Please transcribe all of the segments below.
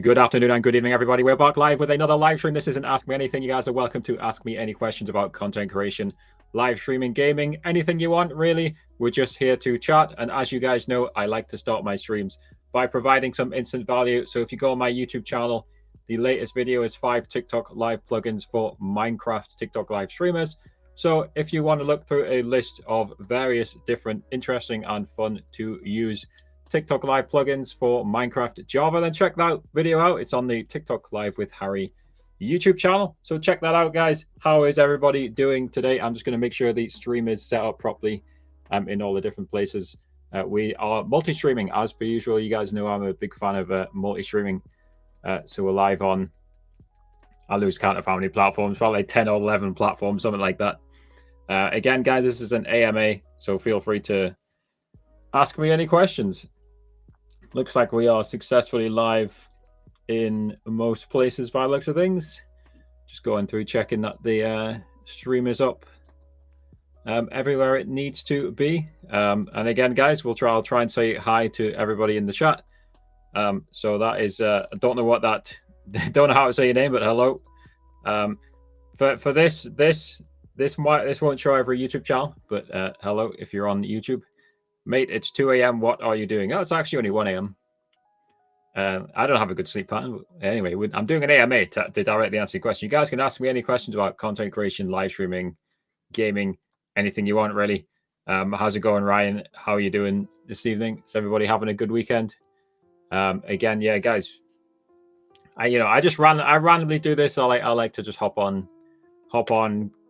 Good afternoon and good evening, everybody. We're back live with another live stream. This isn't Ask Me Anything. You guys are welcome to ask me any questions about content creation, live streaming, gaming, anything you want, really. We're just here to chat. And as you guys know, I like to start my streams by providing some instant value. So if you go on my YouTube channel, the latest video is 5 TikTok live plugins for Minecraft TikTok live streamers. So if you want to look through a list of various different interesting and fun to use TikTok live plugins for Minecraft Java, then check that video out. It's on the TikTok Live with Harry YouTube channel. So check that out, guys. How is everybody doing today? I'm just going to make sure the stream is set up properly in all the different places. We are multi-streaming as per usual. You guys know I'm a big fan of multi-streaming. So we're live on, I lose count of how many platforms, probably 10 or 11 platforms, something like that. Again, guys, this is an AMA, so feel free to ask me any questions. Looks like we are successfully live in most places by the looks of things. Just going through checking that the stream is up everywhere it needs to be. And again, guys, I'll try and say hi to everybody in the chat. So that is, I don't know what that, don't know how to say your name, but hello. For this won't show every YouTube channel, but hello if you're on YouTube. Mate, it's 2 a.m. What are you doing? Oh, it's actually only 1 a.m. I don't have a good sleep pattern. Anyway, I'm doing an AMA to directly answer your question. You guys can ask me any questions about content creation, live streaming, gaming, anything you want, really. How's it going, Ryan? How are you doing this evening? Is everybody having a good weekend? Again, yeah, guys. I randomly do this. I like to just hop on,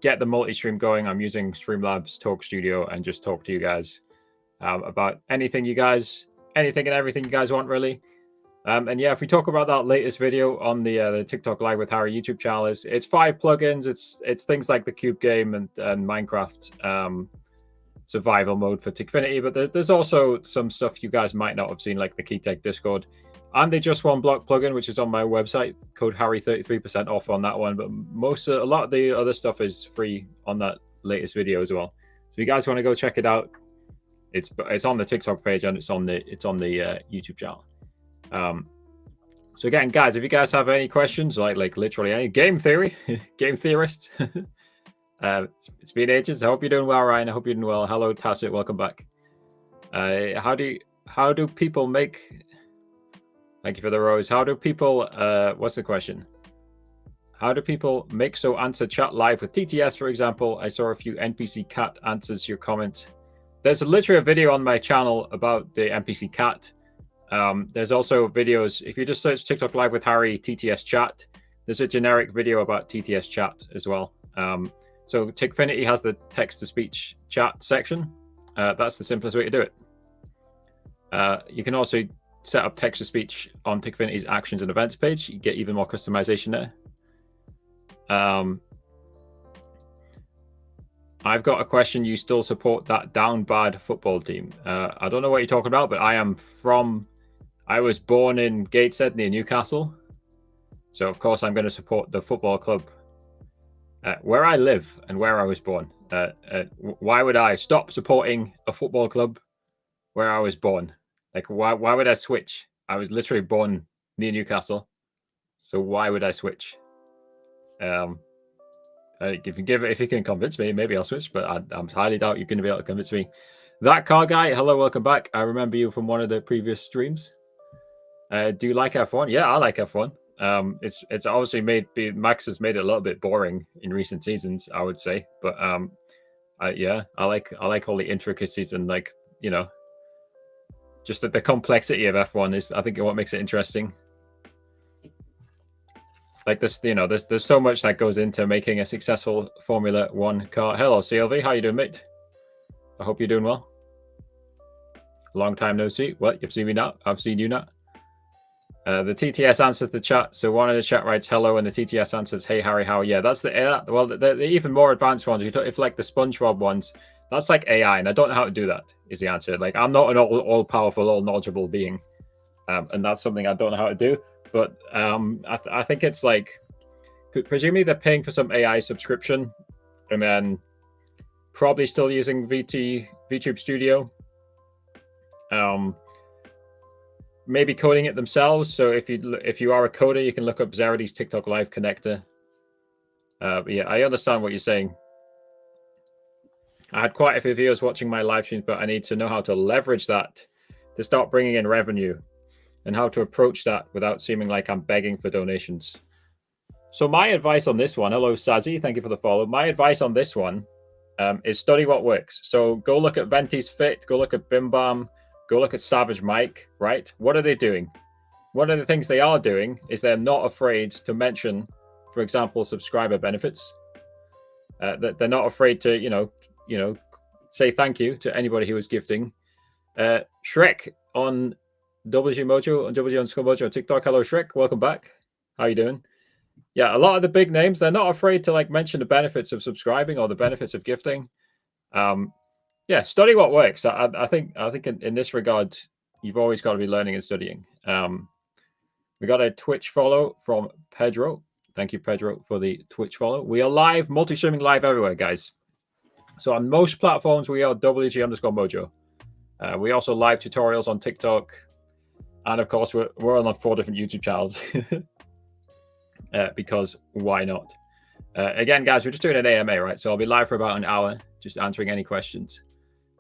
get the multi-stream going. I'm using Streamlabs Talk Studio and just talk to you guys about anything and everything you guys want, really. And yeah, if we talk about that latest video on the TikTok Live with Harry YouTube channel, it's 5 plugins. It's things like the Cube game and Minecraft survival mode for Tikfinity, but there's also some stuff you guys might not have seen, like the Keytech Discord and the Just One Block plugin, which is on my website. Code Harry 33% off on that one. But a lot of the other stuff is free on that latest video as well. So you guys want to go check it out. It's on the TikTok page and it's on the YouTube channel. So again, guys, if you guys have any questions, like literally any game theorist, it's been ages. I hope you're doing well, Ryan. I hope you're doing well. Hello, Tacit. Welcome back. How do people make? Thank you for the rose. How do people? What's the question? How do people make so answer chat live with TTS, for example? I saw a few NPC cat answers your comment. There's literally a video on my channel about the NPC cat. There's also videos. If you just search TikTok Live with Harry TTS chat, there's a generic video about TTS chat as well. So Tikfinity has the text-to-speech chat section. That's the simplest way to do it. You can also set up text-to-speech on Tikfinity's actions and events page. You get even more customization there. I've got a question. You still support that down bad football team? I don't know what you're talking about, but I was born in Gateshead near Newcastle. So, of course, I'm going to support the football club where I live and where I was born. Why would I stop supporting a football club where I was born? Like, why would I switch? I was literally born near Newcastle. So why would I switch? If you can convince me, maybe I'll switch, but I highly doubt you're going to be able to convince me. That car guy, hello, welcome back. I remember you from one of the previous streams. Do you like F1? Yeah, I like F1. It's obviously Max has made it a little bit boring in recent seasons, I would say. But I like all the intricacies and just the complexity of F1 is, I think, what makes it interesting. Like this, there's so much that goes into making a successful Formula One car. Hello, CLV. How you doing, mate? I hope you're doing well. Long time no see. What? You've seen me now? I've seen you now. The TTS answers the chat. So one of the chat writes hello, and the TTS answers, "Hey Harry, how are you?" Yeah, that's the even more advanced ones. If like the SpongeBob ones, that's like AI, and I don't know how to do that. Is the answer? Like, I'm not an all powerful, all knowledgeable being, and that's something I don't know how to do. But I think it's like, presumably they're paying for some AI subscription, and then probably still using VTube Studio. maybe coding it themselves. So if you are a coder, you can look up Zerity's TikTok Live connector. But yeah, I understand what you're saying. I had quite a few videos watching my live streams, but I need to know how to leverage that to start bringing in revenue and how to approach that without seeming like I'm begging for donations. So my advice on this one, hello Sazi, thank you for the follow. My advice on this one is study what works. So go look at Venti's Fit, go look at BimBam, go look at Savage Mike, right? What are they doing? One of the things they are doing is they're not afraid to mention, for example, subscriber benefits. They're not afraid to, you know, say thank you to anybody who is gifting. Shrek on WGMojo, on WG_Mojo on TikTok. Hello, Shrek. Welcome back. How you doing? Yeah, a lot of the big names, they're not afraid to like mention the benefits of subscribing or the benefits of gifting. Yeah, study what works. I think in this regard, you've always got to be learning and studying. We got a Twitch follow from Pedro. Thank you, Pedro, for the Twitch follow. We are live, multi-streaming live everywhere, guys. So on most platforms, we are WG_Mojo. We also live tutorials on TikTok. And of course, we're on 4 different YouTube channels. Because why not? Again, guys, we're just doing an AMA, right? So I'll be live for about an hour, just answering any questions.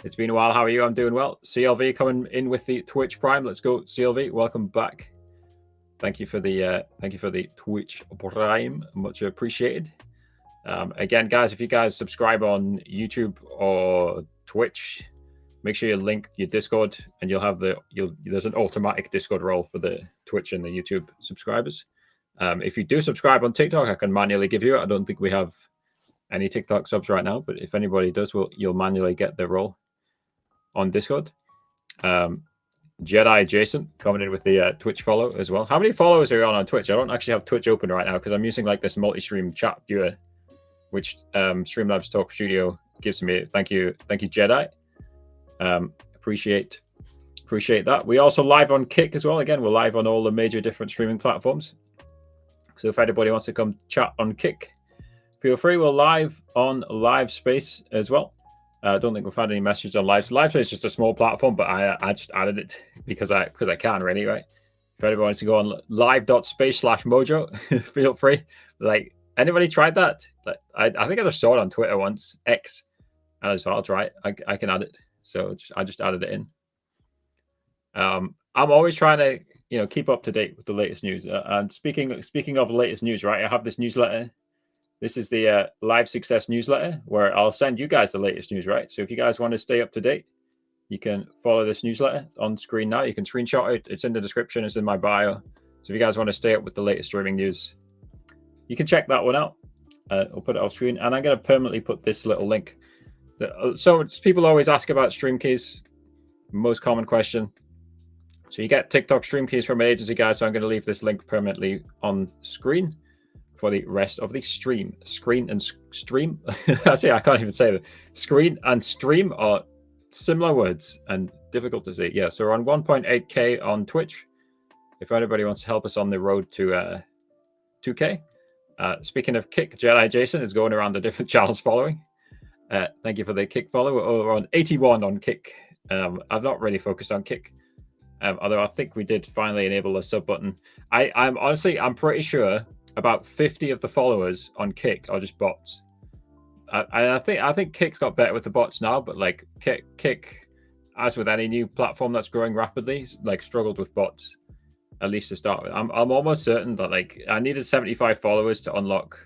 It's been a while. How are you? I'm doing well. CLV coming in with the Twitch Prime. Let's go, CLV. Welcome back. Thank you for the Twitch Prime. Much appreciated. Again, guys, if you guys subscribe on YouTube or Twitch, make sure you link your Discord, and there's an automatic Discord role for the Twitch and the YouTube subscribers. If you do subscribe on TikTok, I can manually give you it. I don't think we have any TikTok subs right now, but if anybody does, you'll manually get the role on Discord. Jedi Jason coming in with the Twitch follow as well. How many followers are you on Twitch? I don't actually have Twitch open right now because I'm using like this multi-stream chat viewer, which Streamlabs Talk Studio gives me. Thank you, Jedi. Appreciate that. We also live on Kick as well. Again, we're live on all the major different streaming platforms. So if anybody wants to come chat on Kick, feel free. We're live on Live Space as well. I don't think we've had any messages on Live. Live Space is just a small platform, but I just added it because I can, really, right? If anybody wants to go on live.space/mojo, feel free. Like, anybody tried that? Like, I think I just saw it on Twitter once, X, and I just thought, I'll try it. I can add it. So I just added it in. I'm always trying to, keep up to date with the latest news. And speaking of the latest news, right? I have this newsletter. This is the Live Success newsletter where I'll send you guys the latest news, right? So if you guys want to stay up to date, you can follow this newsletter on screen now. You can screenshot it. It's in the description. It's in my bio. So if you guys want to stay up with the latest streaming news, you can check that one out. I'll put it off screen. And I'm going to permanently put this little link. So people always ask about stream keys. Most common question. So you get TikTok stream keys from an agency, guys. So I'm going to leave this link permanently on screen for the rest of the stream. Screen and stream. See, I can't even say that. Screen and stream are similar words and difficult to say. Yeah, so we're on 1.8K on Twitch. If anybody wants to help us on the road to 2K. Speaking of Kick, Jedi Jason is going around the different channels following. Thank you for the Kick follow. We're on 81 on Kick. I've not really focused on Kick. Although I think we did finally enable a sub button. I'm pretty sure about 50 of the followers on Kick are just bots. I think Kick's got better with the bots now, but like Kick, as with any new platform that's growing rapidly, like struggled with bots, at least to start with. I'm almost certain that like I needed 75 followers to unlock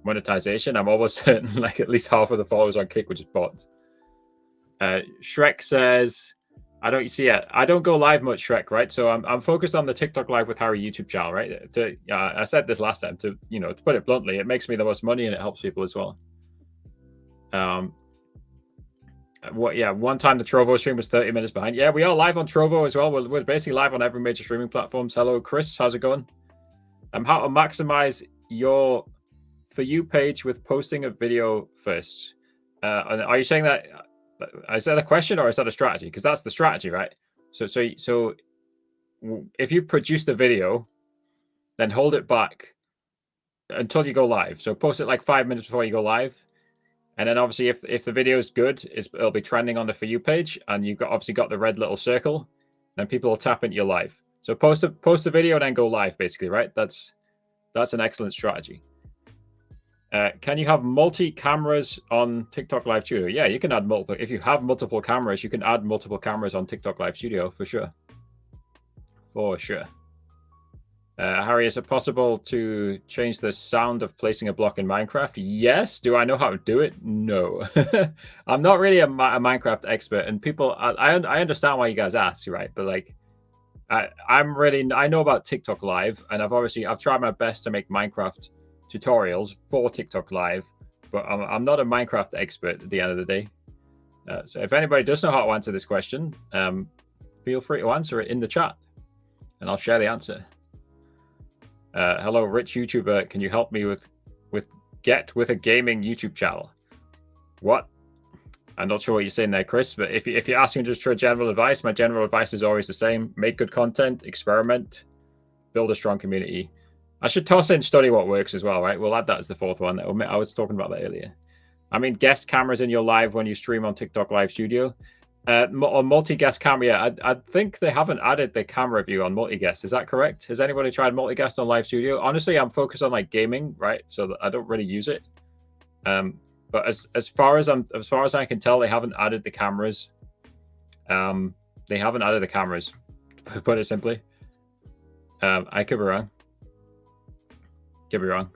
monetization. I'm almost certain like at least half of the followers on Kick were just bots. Shrek says, I don't go live much, Shrek, right? So I'm focused on the TikTok Live with Harry YouTube channel, right? I said this last time, to put it bluntly, it makes me the most money and it helps people as well. One time the Trovo stream was 30 minutes behind. Yeah, we are live on Trovo as well. We're basically live on every major streaming platforms. Hello, Chris. How's it going? How to maximize your For You page with posting a video first. Are you saying that? Is that a question or is that a strategy? Because that's the strategy, right? So if you produce the video, then hold it back until you go live. So post it like 5 minutes before you go live. And then obviously if the video is good, it'll be trending on the For You page, and you've obviously got the red little circle. then people will tap into your live. So post a video and then go live, basically, right? That's an excellent strategy. Can you have multi-cameras on TikTok Live Studio? Yeah, you can add multiple. If you have multiple cameras, you can add multiple cameras on TikTok Live Studio, for sure. For sure. Harry, is it possible to change the sound of placing a block in Minecraft? Yes. Do I know how to do it? No. I'm not really a Minecraft expert, and people, I understand why you guys ask, right? But like, I know about TikTok Live, and I've tried my best to make Minecraft tutorials for TikTok Live, but I'm not a Minecraft expert at the end of the day. So if anybody does know how to answer this question, feel free to answer it in the chat, and I'll share the answer. Hello, rich YouTuber. Can you help me with a gaming YouTube channel? What? I'm not sure what you're saying there, Chris. But if you're asking just for general advice, my general advice is always the same: make good content, experiment, build a strong community. I should toss in study what works as well, right? We'll add that as the fourth one. I was talking about that earlier. I mean, guest cameras in your live when you stream on TikTok Live Studio. On multi-guest camera, yeah, I think they haven't added the camera view on multi-guest. Is that correct? Has anybody tried multi-guest on Live Studio? Honestly, I'm focused on like gaming, right? So I don't really use it. But as far as I can tell, they haven't added the cameras. They haven't added the cameras, to put it simply. I could be wrong. Could be wrong.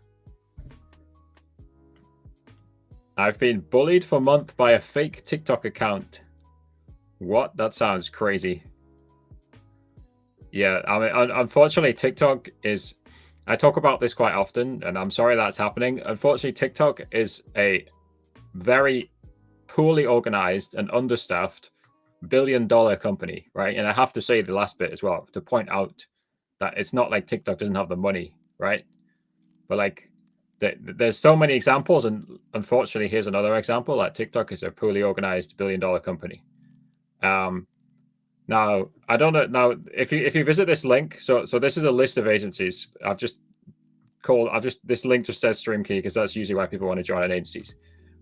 I've been bullied for a month by a fake TikTok account. What? That sounds crazy. Yeah, I mean, unfortunately, TikTok is... I talk about this quite often, and I'm sorry that's happening. Unfortunately, TikTok is a very poorly organized and understaffed billion-dollar company, right? And I have to say the last bit as well, to point out that it's not like TikTok doesn't have the money, right? But like, there's so many examples, and unfortunately, here's another example, that TikTok is a poorly organized billion-dollar company. Now I don't know. Now, if you visit this link, so this is a list of agencies. This link just says Stream Key because that's usually why people want to join an agencies.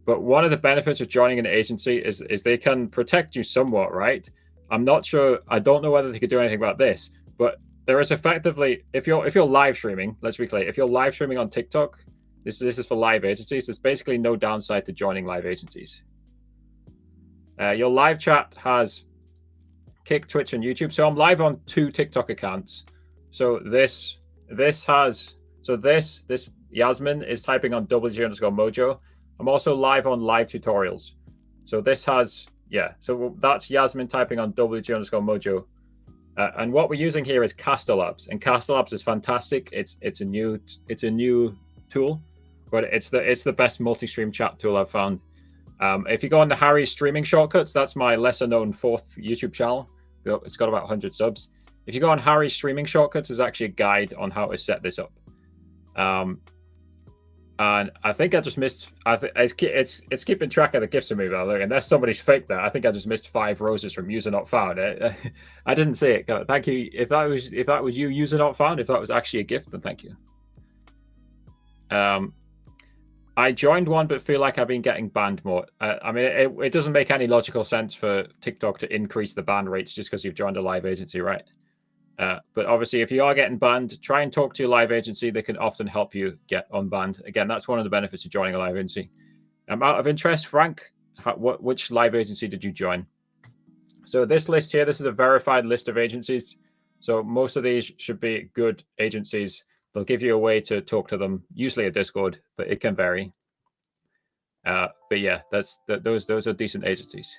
But one of the benefits of joining an agency is they can protect you somewhat, right? I'm not sure. I don't know whether they could do anything about this, but there is effectively, if you're live streaming, let's be clear, if you're live streaming on TikTok, this is for live agencies. There's basically no downside to joining live agencies. Your live chat has Kick, Twitch, and YouTube. So I'm live on 2 TikTok accounts. So this Yasmin is typing on WG_Mojo. I'm also live on live tutorials. So this has, yeah, so that's Yasmin typing on WG_Mojo. And what we're using here is Castlabs, and Castlabs is fantastic. It's a new tool, but it's the best multi-stream chat tool I've found. If you go on the Harry's Streaming Shortcuts, that's my lesser known 4th YouTube channel. It's got about 100 subs. If you go on Harry's Streaming Shortcuts, there's actually a guide on how to set this up. And I think I just missed. It's keeping track of the gifts to me, though. Look, unless somebody's faked that, I think I just missed 5 roses from user not found. I didn't see it. Thank you. If that was you, user not found. If that was actually a gift, then thank you. I joined one, but feel like I've been getting banned more. I mean, it doesn't make any logical sense for TikTok to increase the ban rates just because you've joined a live agency, right? But obviously, if you are getting banned, try and talk to your live agency. They can often help you get unbanned. Again, that's one of the benefits of joining a live agency. Out of interest, Frank, which live agency did you join? So this list here, this is a verified list of agencies. So most of these should be good agencies. They'll give you a way to talk to them, usually a Discord, but it can vary. But yeah, those are decent agencies.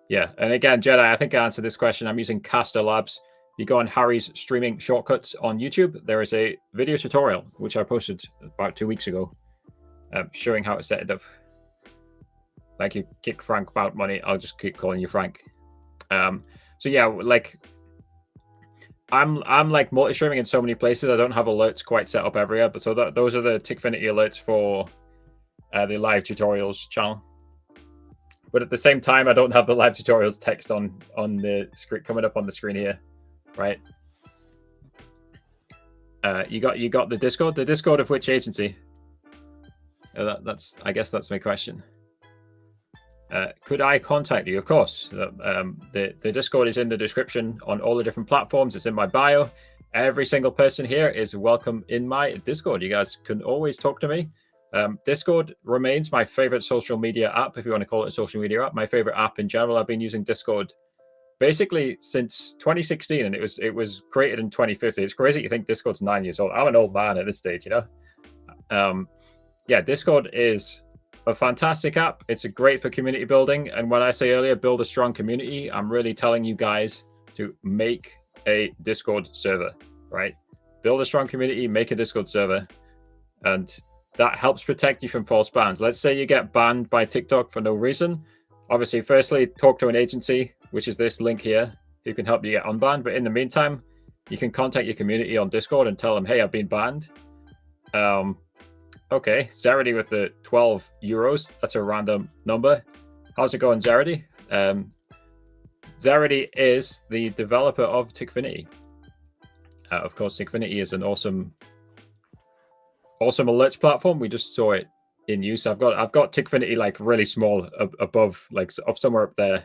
Yeah, and again, Jedi, I think I answered this question. I'm using Castlabs. You go on Harry's Streaming Shortcuts on YouTube. There is a video tutorial, which I posted about 2 weeks ago, showing how to set it up. Thank you, Kick Frank about money. I'll just keep calling you Frank. So yeah, like I'm like multi-streaming in so many places. I don't have alerts quite set up everywhere, but so those are the Tickfinity alerts for the live tutorials channel. But at the same time, I don't have the live tutorials text on the screen coming up on the screen here, right? You got the Discord. The Discord of which agency? I guess that's my question. Could I contact you? Of course. The Discord is in the description on all the different platforms. It's in my bio. Every single person here is welcome in my Discord. You guys can always talk to me. Discord remains my favorite social media app, if you want to call it a social media app. My favorite app in general. I've been using Discord basically since 2016, and it was created in 2015. It's crazy to think Discord's 9 years old. I'm an old man at this stage, you know. Yeah, Discord is a fantastic app. It's great for community building. And when I say earlier, build a strong community, I'm really telling you guys to make a Discord server, right? Build a strong community, make a Discord server, and that helps protect you from false bans. Let's say you get banned by TikTok for no reason. Obviously, firstly, talk to an agency, which is this link here, who can help you get unbanned. But in the meantime, you can contact your community on Discord and tell them, hey, I've been banned. Okay, Zarity with the 12 euros. That's a random number. How's it going, Zarity? Zarity is the developer of Tickfinity. Of course, Tickfinity is an awesome alerts platform. We just saw it in use. I've got Tickfinity like really small above, like up somewhere up there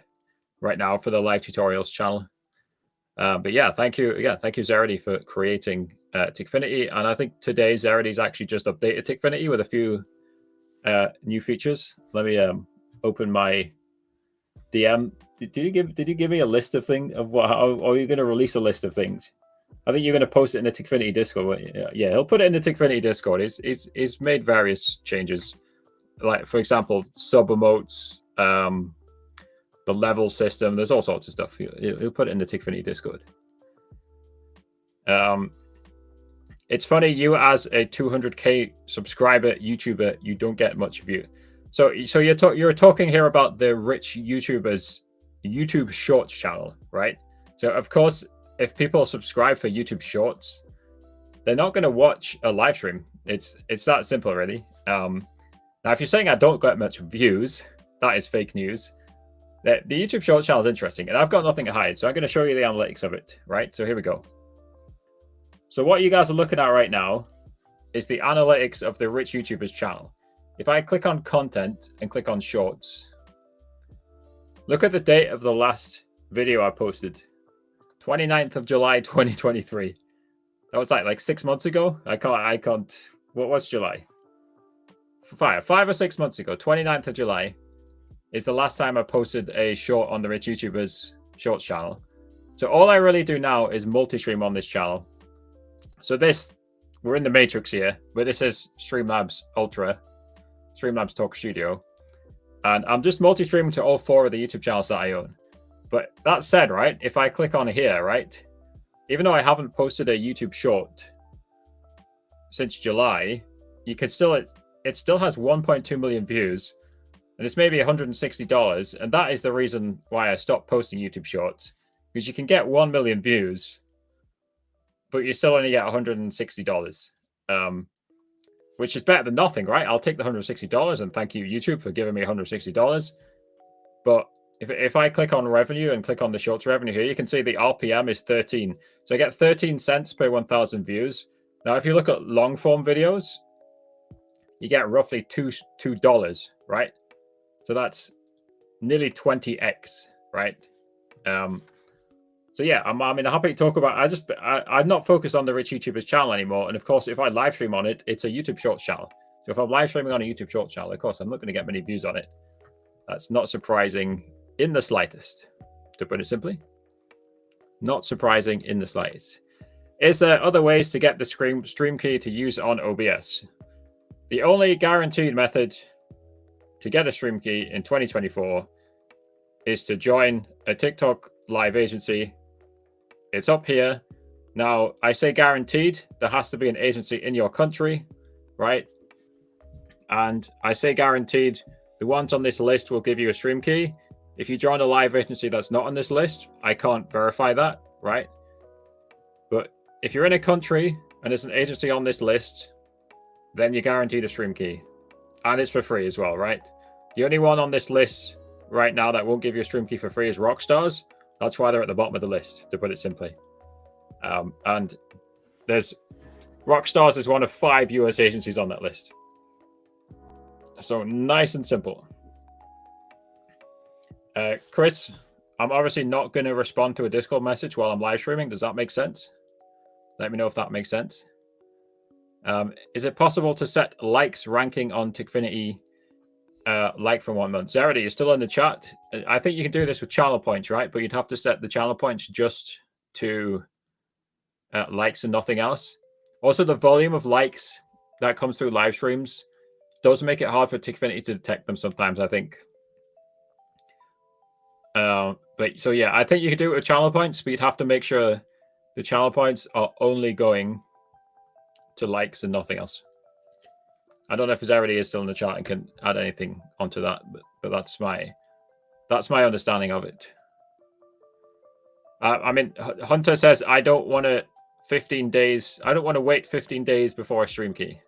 right now for the live tutorials channel. But yeah, thank you Zarity for creating Tickfinity. And I think today Zarity's actually just updated Tickfinity with a few new features. Let me open my DM. Did you give me a list of things of what? How are you going to release a list of things? I think you're going to post it in the Tickfinity Discord. Yeah, he'll put it in the Tickfinity Discord. He's made various changes, like for example, sub emotes, the level system. There's all sorts of stuff. He'll put it in the Tickfinity Discord. It's funny, you as a 200k subscriber YouTuber, you don't get much view. So you're talking here about the rich YouTubers YouTube Shorts channel, right? So of course, if people subscribe for YouTube Shorts, they're not going to watch a live stream. It's that simple, really. Now, if you're saying I don't get much views, that is fake news. The YouTube Shorts channel is interesting, and I've got nothing to hide, so I'm going to show you the analytics of it, right? So here we go. So what you guys are looking at right now is the analytics of the rich YouTubers channel. If I click on content and click on shorts, look at the date of the last video I posted. 29th of July, 2023. That was like 6 months ago. I can't. What was July? 5 or 6 months ago. 29th of July is the last time I posted a short on the Rich YouTubers Shorts channel. So all I really do now is multi-stream on this channel. So we're in the matrix here, where this is Streamlabs Ultra, Streamlabs Talk Studio. And I'm just multi-streaming to all 4 of the YouTube channels that I own. But that said, right, if I click on here, right, even though I haven't posted a YouTube short since July, you can still, it still has 1.2 million views, and it's maybe $160. And that is the reason why I stopped posting YouTube shorts, because you can get 1 million views, but you still only get $160, which is better than nothing, right? I'll take the $160, and thank you, YouTube, for giving me $160. But if I click on revenue and click on the shorts revenue here, you can see the RPM is 13. So I get 13 cents per 1,000 views. Now, if you look at long form videos, you get roughly $2, right? So that's nearly 20x, right? So yeah, I'm happy to talk about. I'm not focused on the Rich YouTubers channel anymore. And of course, if I live stream on it, it's a YouTube Shorts channel. So if I'm live streaming on a YouTube Shorts channel, of course, I'm not going to get many views on it. That's not surprising in the slightest, to put it simply. Not surprising in the slightest. Is there other ways to get the stream key to use on OBS? The only guaranteed method to get a stream key in 2024 is to join a TikTok live agency. It's up here. Now, I say guaranteed. There has to be an agency in your country, right? And I say guaranteed. The ones on this list will give you a stream key. If you join a live agency that's not on this list, I can't verify that, right? But if you're in a country and there's an agency on this list, then you're guaranteed a stream key. And it's for free as well, right? The only one on this list right now that won't give you a stream key for free is Rockstars. That's why they're at the bottom of the list, to put it simply. And there's Rockstars is one of 5 US agencies on that list. So nice and simple. Chris, I'm obviously not going to respond to a Discord message while I'm live streaming. Does that make sense? Let me know if that makes sense. Is it possible to set likes ranking on Tickfinity like from 1 month? Zarity, you're still in the chat. I think you can do this with channel points, right? But you'd have to set the channel points just to likes and nothing else. Also, the volume of likes that comes through live streams does make it hard for Tickfinity to detect them sometimes, I think. But so yeah, I think you could do it with channel points, but you'd have to make sure the channel points are only going to likes and nothing else. I don't know if Zarity is still in the chat and can add anything onto that, but that's my understanding of it. I mean, Hunter says I don't want to 15 days. I don't want to wait 15 days before a stream key.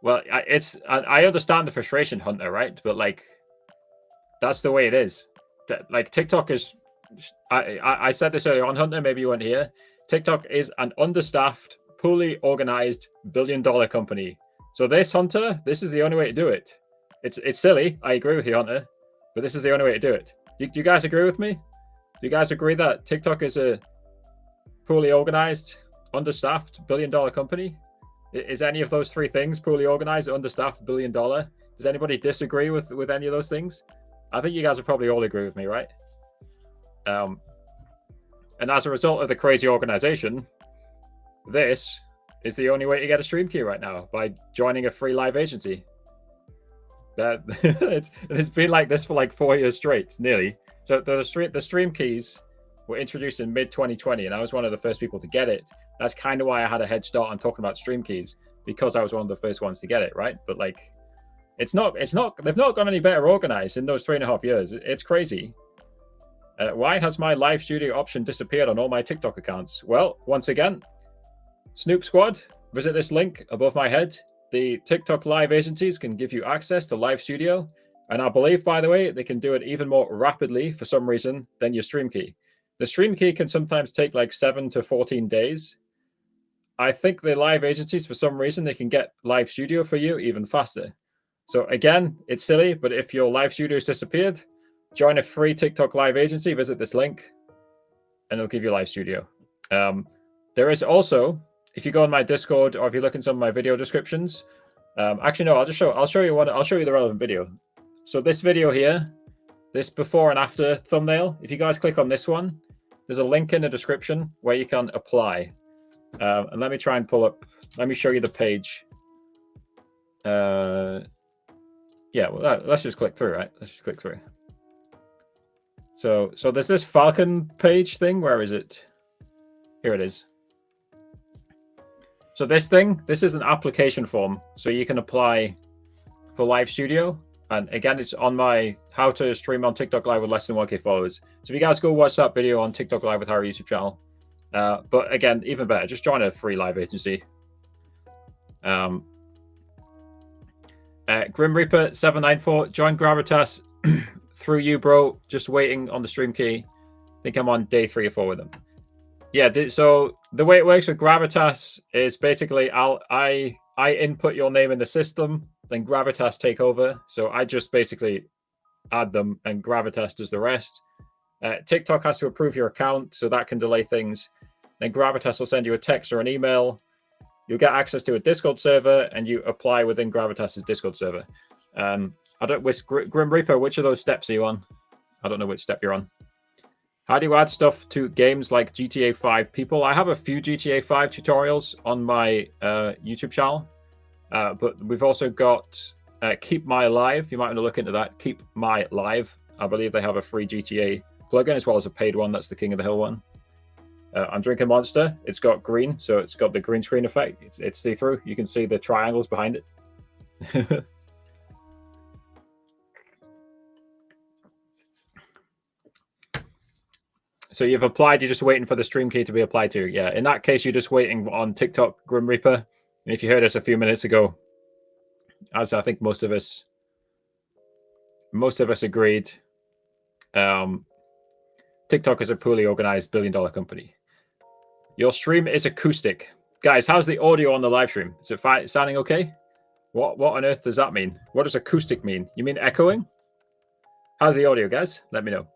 Well, I understand the frustration, Hunter, right? But like, that's the way it is. Like TikTok is. I said this earlier on, Hunter. Maybe you weren't here. TikTok is an understaffed, poorly organized billion-dollar company. So this, Hunter, this is the only way to do it. It's silly. I agree with you, Hunter, but this is the only way to do it. Do you guys agree with me? Do you guys agree that TikTok is a poorly organized, understaffed, billion-dollar company? Is any of those three things poorly organized, understaffed, billion-dollar? Does anybody disagree with any of those things? I think you guys will probably all agree with me, right? And as a result of the crazy organization, this is the only way to get a stream key right now, by joining a free live agency. That it's been like this for like 4 years straight, nearly. So the stream keys were introduced in mid-2020, and I was one of the first people to get it. That's kind of why I had a head start on talking about stream keys, because I was one of the first ones to get it, right? But like, they've not gone any better organized in those 3.5 years. It's crazy. Why has my live studio option disappeared on all my TikTok accounts? Well, once again, Snoop Squad, visit this link above my head. The TikTok live agencies can give you access to live studio. And I believe, by the way, they can do it even more rapidly for some reason than your stream key. The stream key can sometimes take like 7 to 14 days. I think the live agencies, for some reason, they can get live studio for you even faster. So again, it's silly, but if your live studio has disappeared, join a free TikTok live agency, visit this link, and it'll give you live studio. There is also, if you go on my Discord or if you look in some of my video descriptions, actually no, I'll show you the relevant video. So this video here, this before and after thumbnail, if you guys click on this one, there's a link in the description where you can apply. And let me try and let me show you the page. Yeah, well, let's just click through, right? Let's just click through. So there's this Falcon page thing. Where is it? Here it is. So this is an application form. So you can apply for Live Studio. And again, it's on my how to stream on TikTok Live with less than 1K followers. So if you guys go watch that video on TikTok Live with Harry YouTube channel. But again, even better, just join a free live agency. Grim Reaper 794, join Gravitas through you, bro. Just waiting on the stream key. I think I'm on day 3 or 4 with them. Yeah, so the way it works with Gravitas is basically I input your name in the system, then Gravitas take over. So I just basically add them, and Gravitas does the rest. TikTok has to approve your account, so that can delay things. Then Gravitas will send you a text or an email. You'll get access to a Discord server, and you apply within Gravitas's Discord server. I don't with Grim Reaper, which of those steps are you on? I don't know which step you're on. How do you add stuff to games like GTA 5 people? I have a few GTA 5 tutorials on my YouTube channel, but we've also got Keep My Live. You might want to look into that. Keep My Live. I believe they have a free GTA plugin as well as a paid one. That's the King of the Hill one. I'm drinking Monster. It's got green, so it's got the green screen effect. It's see-through. You can see the triangles behind it. So you've applied, you're just waiting for the stream key to be applied to. Yeah, in that case, you're just waiting on TikTok Grim Reaper. And if you heard us a few minutes ago, as I think most of us agreed, TikTok is a poorly organized billion-dollar company. Your stream is acoustic. Guys, how's the audio on the live stream? Is it sounding okay? What on earth does that mean? What does acoustic mean? You mean echoing? How's the audio, guys? Let me know.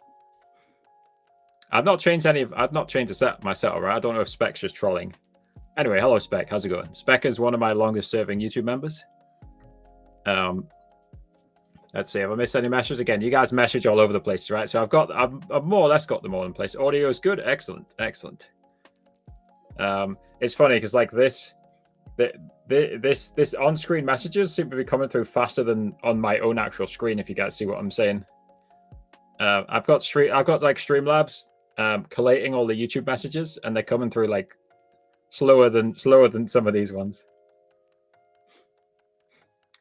I've not changed my setup, right? I don't know if Spec's just trolling. Anyway, hello Spec. How's it going? Spec is one of my longest serving YouTube members. Let's see. Have I missed any messages? Again, you guys message all over the place, right? So I've more or less got them all in place. Audio is good. Excellent. It's funny because like this on-screen messages seem to be coming through faster than on my own actual screen, if you guys see what I'm saying. I've got like Streamlabs collating all the YouTube messages, and they're coming through like slower than some of these ones.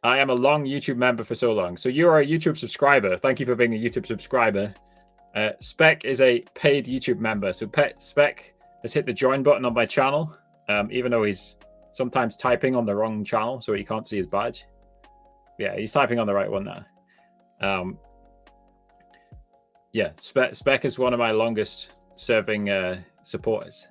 I am a long YouTube member for so long. So you are a YouTube subscriber. Thank you for being a YouTube subscriber. Spec is a paid YouTube member. So Spec has hit the join button on my channel, even though he's sometimes typing on the wrong channel, so he can't see his badge. Yeah, he's typing on the right one now. Yeah, Spec is one of my longest serving supporters.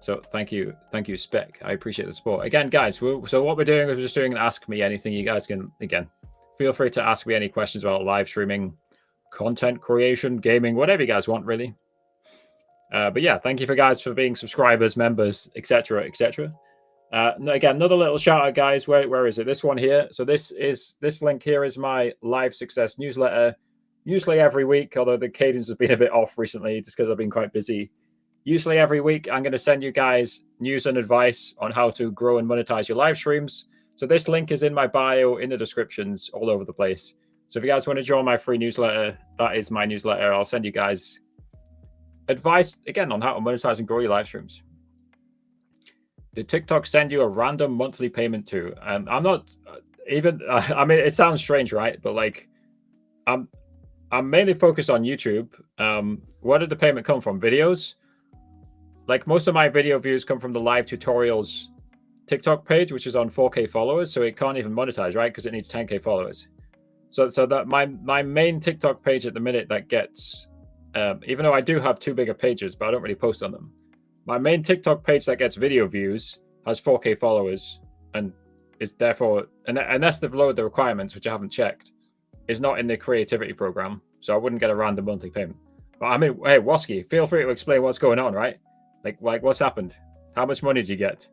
So thank you, Spec. I appreciate the support. Again, guys, so what we're doing is we're just doing an Ask Me Anything. You guys can, again, feel free to ask me any questions about live streaming, content creation, gaming, whatever you guys want, really. But yeah, thank you for being subscribers, members, etc., etc. Again, another little shout out, guys. Where is it? This one here. So this link here is my live success newsletter. Usually every week, although the cadence has been a bit off recently, just because I've been quite busy. Usually every week, I'm going to send you guys news and advice on how to grow and monetize your live streams. So this link is in my bio, in the descriptions, all over the place. So if you guys want to join my free newsletter, that is my newsletter. I'll send you guys advice, again, on how to monetize and grow your live streams. Did TikTok send you a random monthly payment too? I'm not even, I mean, it sounds strange, right? But like, I'm mainly focused on YouTube. Where did the payment come from? Videos? Like most of my video views come from the live tutorials TikTok page, which is on 4K followers. So it can't even monetize, right? Because it needs 10K followers. So that my main TikTok page at the minute that gets, even though I do have two bigger pages, but I don't really post on them. My main TikTok page that gets video views has 4K followers and is therefore, unless they've lowered the requirements, which I haven't checked, is not in the creativity program. So I wouldn't get a random monthly payment. But I mean, hey, Woski, feel free to explain what's going on, right? Like what's happened? How much money did you get?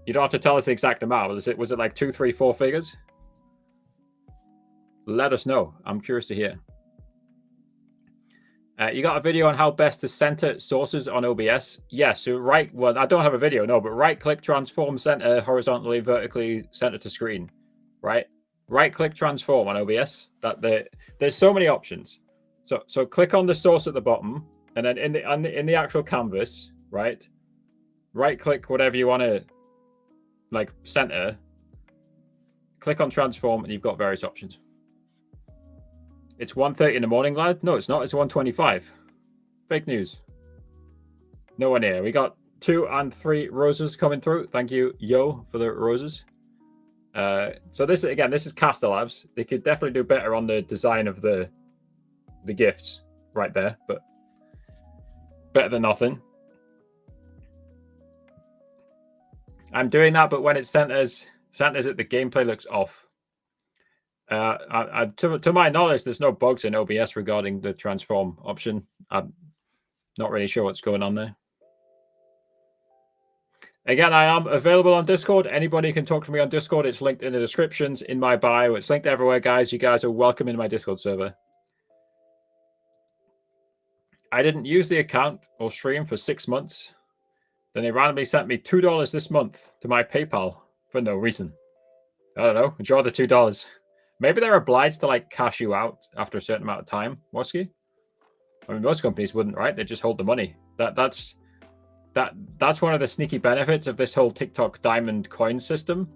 You don't have to tell us the exact amount. Was it like 2, 3, 4 figures? Let us know. I'm curious to hear. You got a video on how best to center sources on OBS? Yes. So well, I don't have a video, no, but right-click, transform, center horizontally, vertically, center to screen, right? Right-click, transform on OBS. There's so many options. So click on the source at the bottom, and then in the actual canvas, right? Right-click whatever you want to like center. Click on transform, and you've got various options. It's 1:30 in the morning, lad. No, it's not. It's 1:25. Fake news. No one here. We got 2 and 3 roses coming through. Thank you, Yo, for the roses. So this is Caster Labs. They could definitely do better on the design of the gifts right there, but better than nothing. I'm doing that, but when it centers it, the gameplay looks off. To my knowledge, there's no bugs in OBS regarding the transform option. I'm not really sure what's going on there. Again, I am available on Discord. Anybody can talk to me on Discord. It's linked in the descriptions, in my bio. It's linked everywhere, guys. You guys are welcome in my Discord server. I didn't use the account or stream for 6 months. Then they randomly sent me $2 this month to my PayPal for no reason. I don't know. Enjoy the $2. Maybe they're obliged to like cash you out after a certain amount of time, Woski. I mean, most companies wouldn't, right? They just hold the money. That's one of the sneaky benefits of this whole TikTok diamond coin system.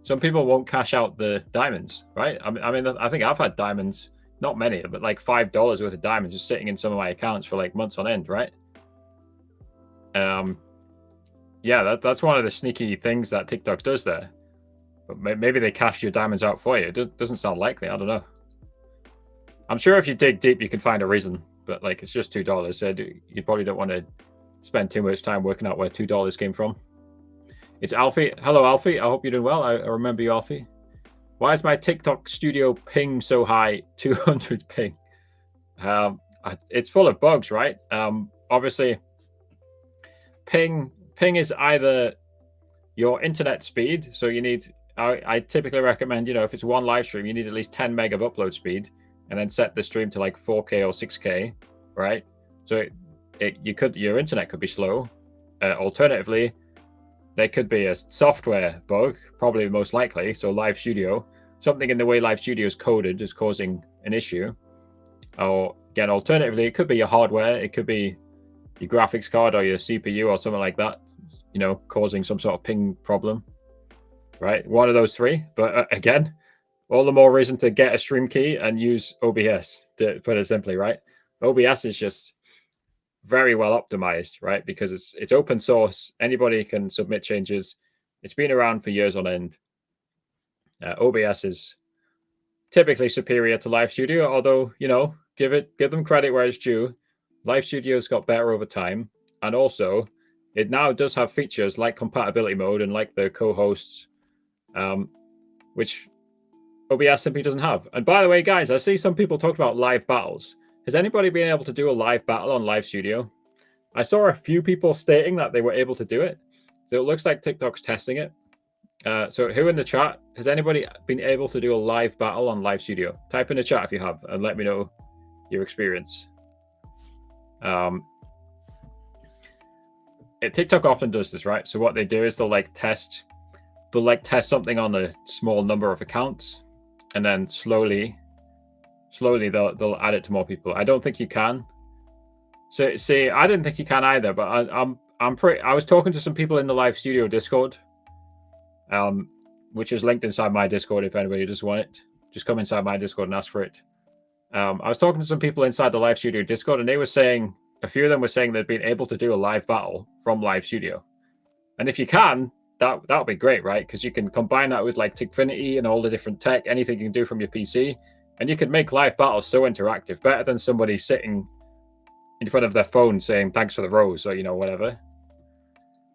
Some people won't cash out the diamonds, right? I mean, I think I've had diamonds, not many, but like $5 worth of diamonds just sitting in some of my accounts for like months on end, right? Yeah, that's one of the sneaky things that TikTok does there. But maybe they cash your diamonds out for you. It doesn't sound likely. I don't know. I'm sure if you dig deep, you can find a reason. But like, it's just $2. So you probably don't want to spend too much time working out where $2 came from. It's Alfie. Hello, Alfie. I hope you're doing well. I remember you, Alfie. Why is my TikTok studio ping so high? 200 ping. It's full of bugs, right? Obviously, ping is either your internet speed. So you need, I typically recommend, if it's one live stream, you need at least 10 meg of upload speed, and then set the stream to like 4K or 6K, right? So your internet could be slow. Alternatively, there could be a software bug, probably most likely. So Live Studio, something in the way Live Studio is coded is causing an issue. Or again, alternatively, it could be your hardware. It could be your graphics card or your CPU or something like that, causing some sort of ping problem, right? One of those three. But again, all the more reason to get a stream key and use OBS, to put it simply, right? OBS is just very well optimized, right? Because it's open source. Anybody can submit changes. It's been around for years on end. OBS is typically superior to Live Studio, although, give them credit where it's due. Live Studio's got better over time. And also, it now does have features like compatibility mode and like the co-hosts, which OBS simply doesn't have. And by the way, guys, I see some people talk about live battles. Has anybody been able to do a live battle on Live Studio? I saw a few people stating that they were able to do it. So it looks like TikTok's testing it. So who in the chat, has anybody been able to do a live battle on Live Studio? Type in the chat if you have, and let me know your experience. TikTok often does this, right? So what they do is they'll test something on a small number of accounts, and then slowly they'll add it to more people. I don't think you can. So see, I didn't think you can either, but I was talking to some people in the Live Studio Discord, which is linked inside my Discord. If anybody just want it, just come inside my Discord and ask for it. I was talking to some people inside the Live Studio Discord, and they were saying, a few of them were saying they'd been able to do a live battle from Live Studio. And if you can, that would be great, right? Because you can combine that with Tikfinity and all the different tech, anything you can do from your PC, and you could make live battles so interactive, better than somebody sitting in front of their phone saying thanks for the rose or whatever.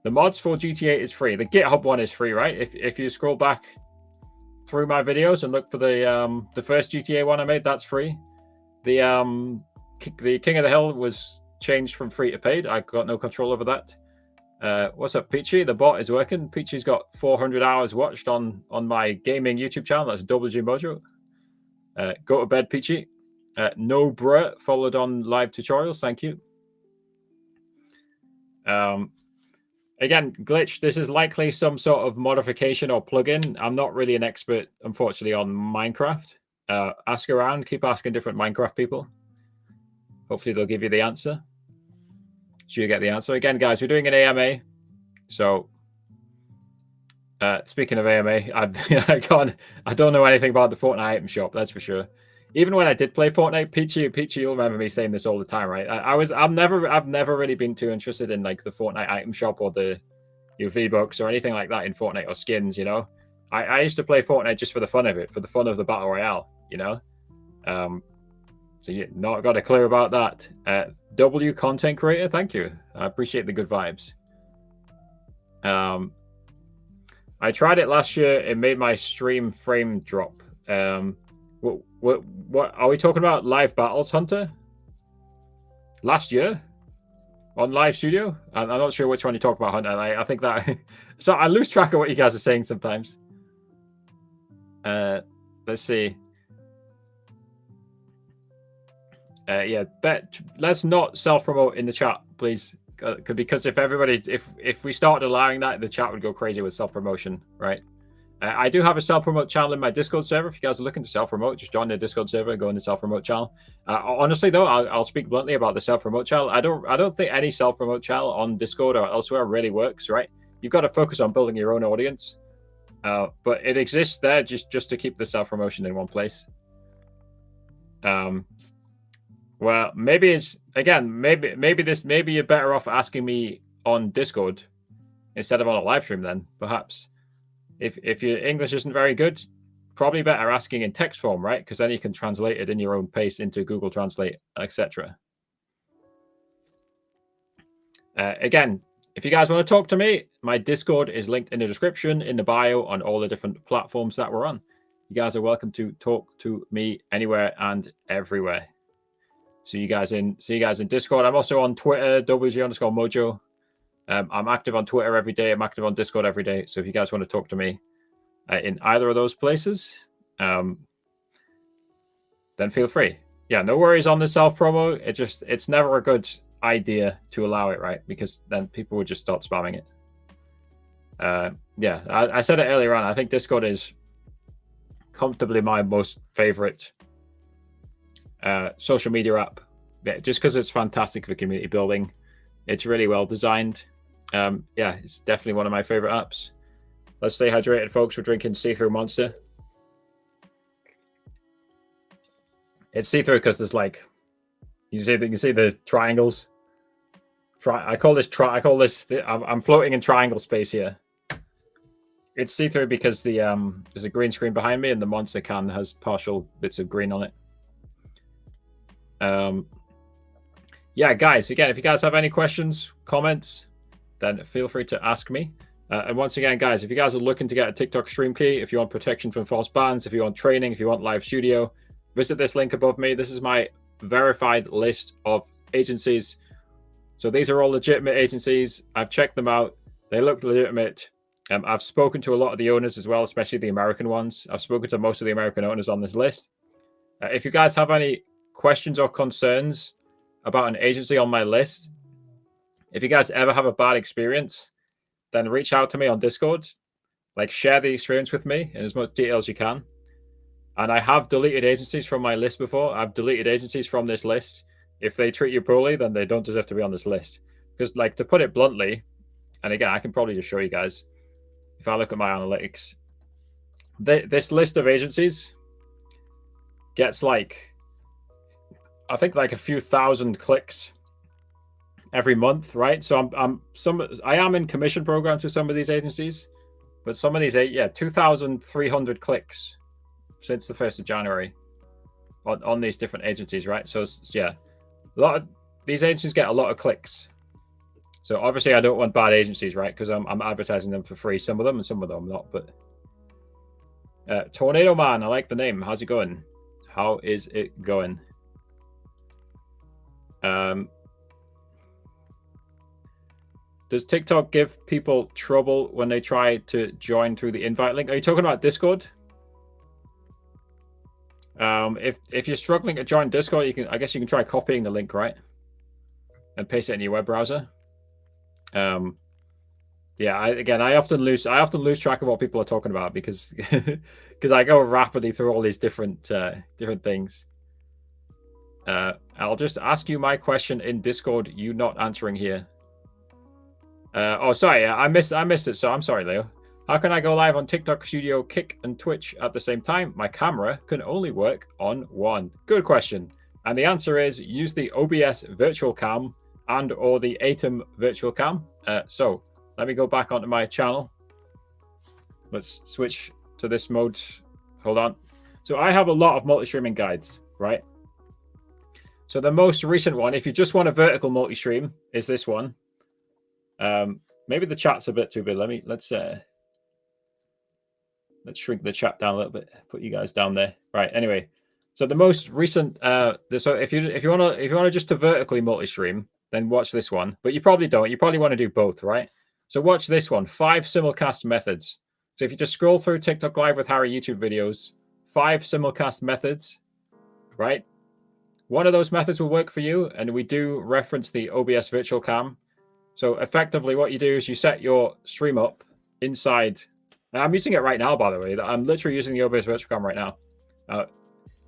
The mods for GTA is free. The GitHub one is free, right? If you scroll back through my videos and look for the first GTA one I made, that's free. The King of the Hill was changed from free to paid. I got no control over that. What's up, Peachy? The bot is working. Peachy's got 400 hours watched on my gaming YouTube channel. That's WG Mojo. Go to bed, Peachy. No bruh followed on live tutorials. Thank you. Again, Glitch, this is likely some sort of modification or plugin. I'm not really an expert, unfortunately, on Minecraft. Ask around. Keep asking different Minecraft people. Hopefully they'll give you the answer. So you get the answer. Again, guys, we're doing an AMA. So speaking of AMA, I don't know anything about the Fortnite item shop, that's for sure. Even when I did play Fortnite, Peachy, you'll remember me saying this all the time, right? I've never really been too interested in the Fortnite item shop or your V-Bucks or anything like that in Fortnite, or skins, I used to play Fortnite just for the fun of it, for the fun of the battle royale, So you not got a clue about that. W content creator, thank you. I appreciate the good vibes. I tried it last year. It made my stream frame drop. What are we talking about? Live battles, Hunter? Last year on Live Studio? I'm not sure which one you talk about, Hunter. I think that so I lose track of what you guys are saying sometimes. Let's see. Yeah, let's not self-promote in the chat, please, because if we started allowing that, the chat would go crazy with self-promotion, right? I do have a self-promote channel in my Discord server. If you guys are looking to self-promote, just join the Discord server and go in the self-promote channel. Honestly, though, I'll speak bluntly about the self-promote channel. I don't think any self-promote channel on Discord or elsewhere really works, right? You've got to focus on building your own audience, but it exists there just to keep the self-promotion in one place. Well, maybe you're better off asking me on Discord instead of on a live stream then, perhaps. If your English isn't very good, probably better asking in text form, right? Because then you can translate it in your own pace into Google Translate, etc. Again, if you guys want to talk to me, my Discord is linked in the description, in the bio, on all the different platforms that we're on. you guys are welcome to talk to me anywhere and everywhere. See you guys in Discord. I'm also on Twitter, WG_Mojo. I'm active on Twitter every day. I'm active on Discord every day. So if you guys want to talk to me in either of those places, then feel free. Yeah, no worries on the self promo. It's never a good idea to allow it, right? Because then people would just start spamming it. Yeah, I said it earlier on. I think Discord is comfortably my most favorite social media app. Yeah, just because it's fantastic for community building. It's really well designed. Yeah, it's definitely one of my favorite apps. Let's stay hydrated, folks. We're drinking See-Through Monster. It's see-through because there's like, you can see the triangles. I call this. I'm floating in triangle space here. It's see-through because there's a green screen behind me, and the Monster can has partial bits of green on it. Yeah, guys. Again, if you guys have any questions, comments, then feel free to ask me. And once again, guys, if you guys are looking to get a TikTok stream key, if you want protection from false bans, if you want training, if you want live studio, visit this link above me. This is my verified list of agencies. So these are all legitimate agencies. I've checked them out. They look legitimate. I've spoken to a lot of the owners as well, especially the American ones. I've spoken to most of the American owners on this list. If you guys have any questions or concerns about an agency on my list, if you guys ever have a bad experience, then reach out to me on Discord. Like, share the experience with me in as much detail as you can. And I have deleted agencies from my list before. I've deleted agencies from this list. If they treat you poorly, then they don't deserve to be on this list. Because, like, to put it bluntly, and again, I can probably just show you guys, if I look at my analytics, this list of agencies gets like, I think like a few thousand clicks every month, right? So I am in commission programs with some of these agencies, but some of these 2,300 clicks since the 1st of January on these different agencies, right? So yeah, a lot of these agencies get a lot of clicks. So obviously I don't want bad agencies, right? Because I'm advertising them for free, some of them, and some of them not. But Tornado Man, I like the name. How's it going? How is it going? Does TikTok give people trouble when they try to join through the invite link? Are you talking about Discord? If you're struggling to join Discord, I guess you can try copying the link, right? And paste it in your web browser. Yeah, I often lose track of what people are talking about because I go rapidly through all these different things. I'll just ask you my question in Discord, you not answering here. Oh, sorry, I missed it. So I'm sorry, Leo. How can I go live on TikTok, Studio, Kick, and Twitch at the same time? My camera can only work on one. Good question. And the answer is use the OBS virtual cam and or the Atom virtual cam. So let me go back onto my channel. Let's switch to this mode. Hold on. So I have a lot of multi-streaming guides, right? So the most recent one, if you just want a vertical multi-stream, is this one. Maybe the chat's a bit too big. Let's shrink the chat down a little bit. Put you guys down there. Right. Anyway, so the most recent. So if you want to just to vertically multi-stream, then watch this one. But you probably don't. You probably want to do both, right? So watch this one. 5 simulcast methods. So if you just scroll through TikTok Live with Harry YouTube videos, 5 simulcast methods, right? One of those methods will work for you, and we do reference the OBS virtual cam. So effectively, what you do is you set your stream up inside. And I'm using it right now, by the way. I'm literally using the OBS virtual cam right now.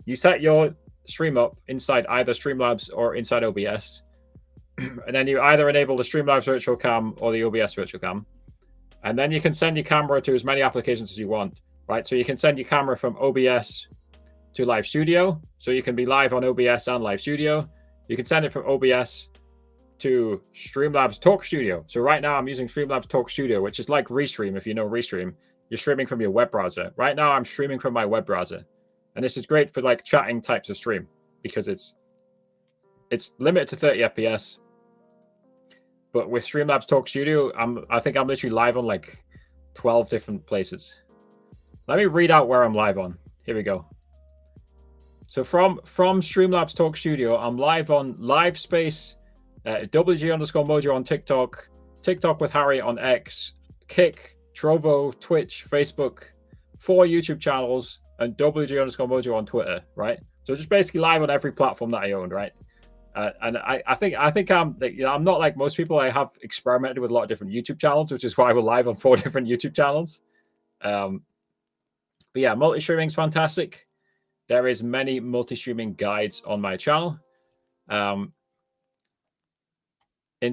You set your stream up inside either Streamlabs or inside OBS. And then you either enable the Streamlabs virtual cam or the OBS virtual cam. And then you can send your camera to as many applications as you want, right? So you can send your camera from OBS to Live Studio. So you can be live on OBS and Live Studio. You can send it from OBS to Streamlabs Talk Studio. So right now I'm using Streamlabs Talk Studio, which is like Restream. If you know Restream, you're streaming from your web browser. Right now I'm streaming from my web browser. And this is great for like chatting types of stream because it's limited to 30 FPS. But with Streamlabs Talk Studio, I think I'm literally live on like 12 different places. Let me read out where I'm live on. Here we go. So from Streamlabs Talk Studio, I'm live on Livespace, WG_Mojo on TikTok, TikTok with Harry on X, Kick, Trovo, Twitch, Facebook, 4 YouTube channels, and WG_Mojo on Twitter, right? So just basically live on every platform that I own, right? And I think I'm not like most people. I have experimented with a lot of different YouTube channels, which is why we're live on 4 different YouTube channels. But yeah, multi-streaming is fantastic. There is many multi-streaming guides on my channel. In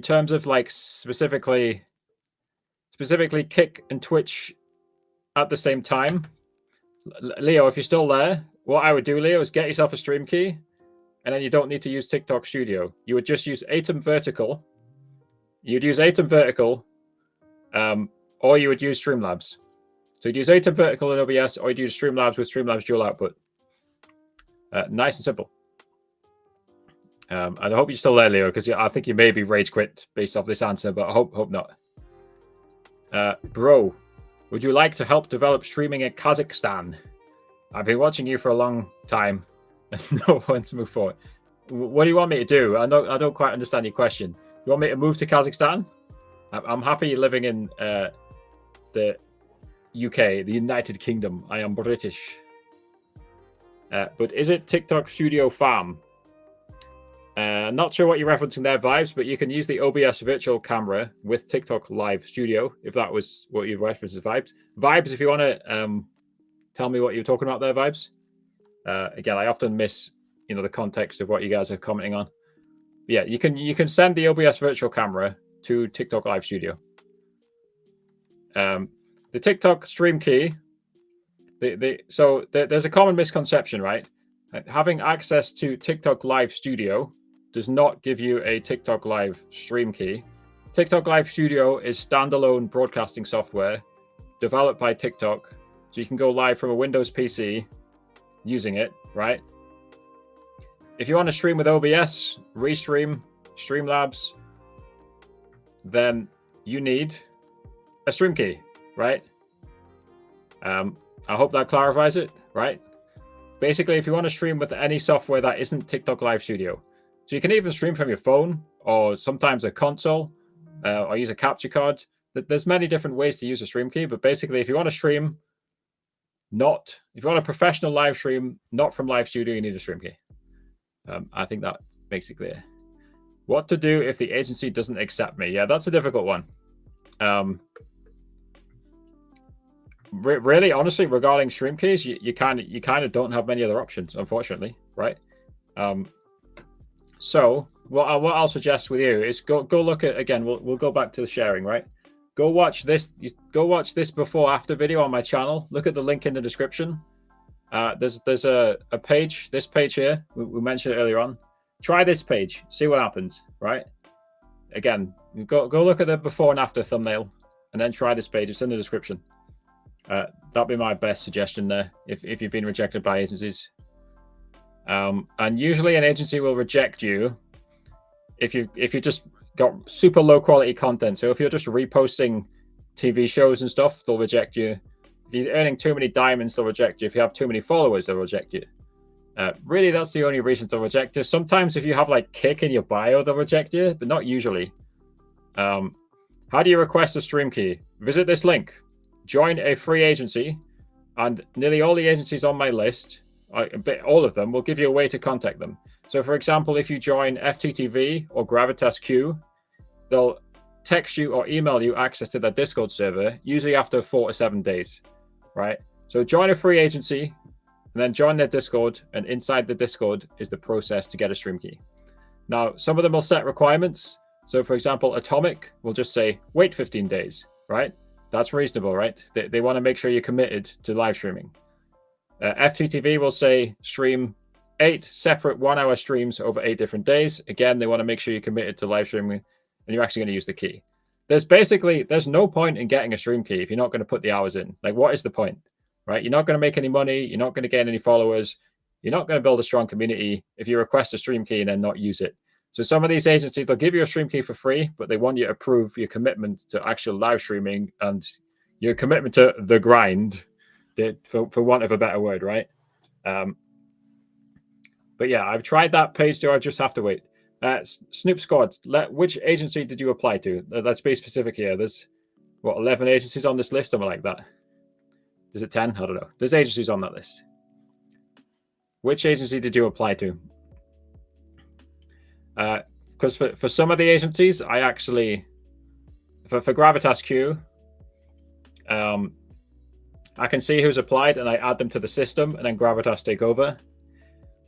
terms of like specifically Kick and Twitch at the same time, Leo, if you're still there, what I would do, Leo, is get yourself a stream key, and then you don't need to use TikTok Studio. You would just use Atom Vertical. You'd use Atom Vertical, or you would use Streamlabs. So you'd use Atom Vertical in OBS, or you'd use Streamlabs with Streamlabs dual output. Nice and simple. And I hope you're still there, Leo, because I think you may be rage quit based off this answer, but I hope not. Bro, would you like to help develop streaming in Kazakhstan? I've been watching you for a long time and no one's moved forward. What do you want me to do? I don't quite understand your question. You want me to move to Kazakhstan? I'm happy living in the UK, the United Kingdom. I am British. But is it TikTok Studio Farm? Not sure what you're referencing there, Vibes, but you can use the OBS virtual camera with TikTok Live Studio, if that was what you referenced as Vibes. Vibes, if you want to tell me what you're talking about there, Vibes. Again, I often miss, the context of what you guys are commenting on. But yeah, you can send the OBS virtual camera to TikTok Live Studio. The TikTok stream key. So there's a common misconception, right? Having access to TikTok Live Studio does not give you a TikTok Live stream key. TikTok Live Studio is standalone broadcasting software developed by TikTok. So you can go live from a Windows PC using it, right? If you want to stream with OBS, Restream, Streamlabs, then you need a stream key, right? I hope that clarifies it, right? Basically, if you want to stream with any software that isn't TikTok Live Studio, so you can even stream from your phone or sometimes a console or use a capture card. There's many different ways to use a stream key, but basically, if you want to stream if you want a professional live stream, not from Live Studio, you need a stream key. I think that makes it clear. What to do if the agency doesn't accept me? Yeah, that's a difficult one. Really, honestly, regarding stream keys, you kind of don't have many other options, unfortunately, right? So what I'll suggest with you is go look at, again, we'll go back to the sharing, right? Go watch this before after video on my channel. Look at the link in the description. There's a page, this page here. We mentioned it earlier on. Try this page, see what happens, right? Again, go look at the before and after thumbnail, and then try this page. It's in the description. That'd be my best suggestion there if you've been rejected by agencies. And usually an agency will reject you if you just got super low quality content. So if you're just reposting TV shows and stuff, they'll reject you. If you're earning too many diamonds, they'll reject you. If you have too many followers, they'll reject you. Really, that's the only reason they'll reject you. Sometimes if you have like Kick in your bio, they'll reject you, but not usually. How do you request a stream key? Visit this link. Join a free agency, and nearly all the agencies on my list, all of them, will give you a way to contact them. So for example, if you join FTTV or Gravitas Q, they'll text you or email you access to their Discord server, usually after 4 to 7 days, right? So join a free agency and then join their Discord, and inside the Discord is the process to get a stream key. Now, some of them will set requirements. So for example, Atomic will just say, wait 15 days, right? That's reasonable, right? They want to make sure you're committed to live streaming. FTTV will say stream 8 separate 1-hour streams over 8 different days. Again, they want to make sure you're committed to live streaming and you're actually going to use the key. There's no point in getting a stream key if you're not going to put the hours in. Like, what is the point, right? You're not going to make any money. You're not going to gain any followers. You're not going to build a strong community if you request a stream key and then not use it. So some of these agencies, they'll give you a stream key for free, but they want you to prove your commitment to actual live streaming and your commitment to the grind, for want of a better word, right? But yeah, I've tried that page. Do I just have to wait? Snoop Squad, which agency did you apply to? Let's be specific here. There's, what, 11 agencies on this list? Something like that. Is it 10? I don't know. There's agencies on that list. Which agency did you apply to? Because for some of the agencies, I actually, for Gravitas Q, I can see who's applied and I add them to the system and then Gravitas take over.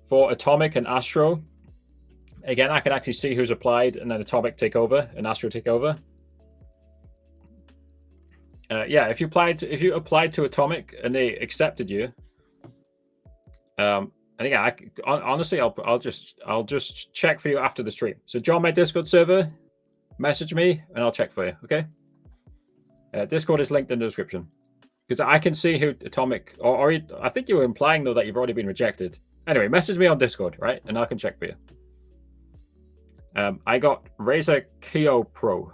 For Atomic and Astro, again, I can actually see who's applied and then Atomic take over and Astro take over. Yeah, if you applied to Atomic and they accepted you, and yeah, honestly, I'll just check for you after the stream. So join my Discord server, message me, and I'll check for you. Okay. Discord is linked in the description because I can see who Atomic or I think you were implying though that you've already been rejected. Anyway, message me on Discord, right, and I can check for you. I got Razer Kio Pro.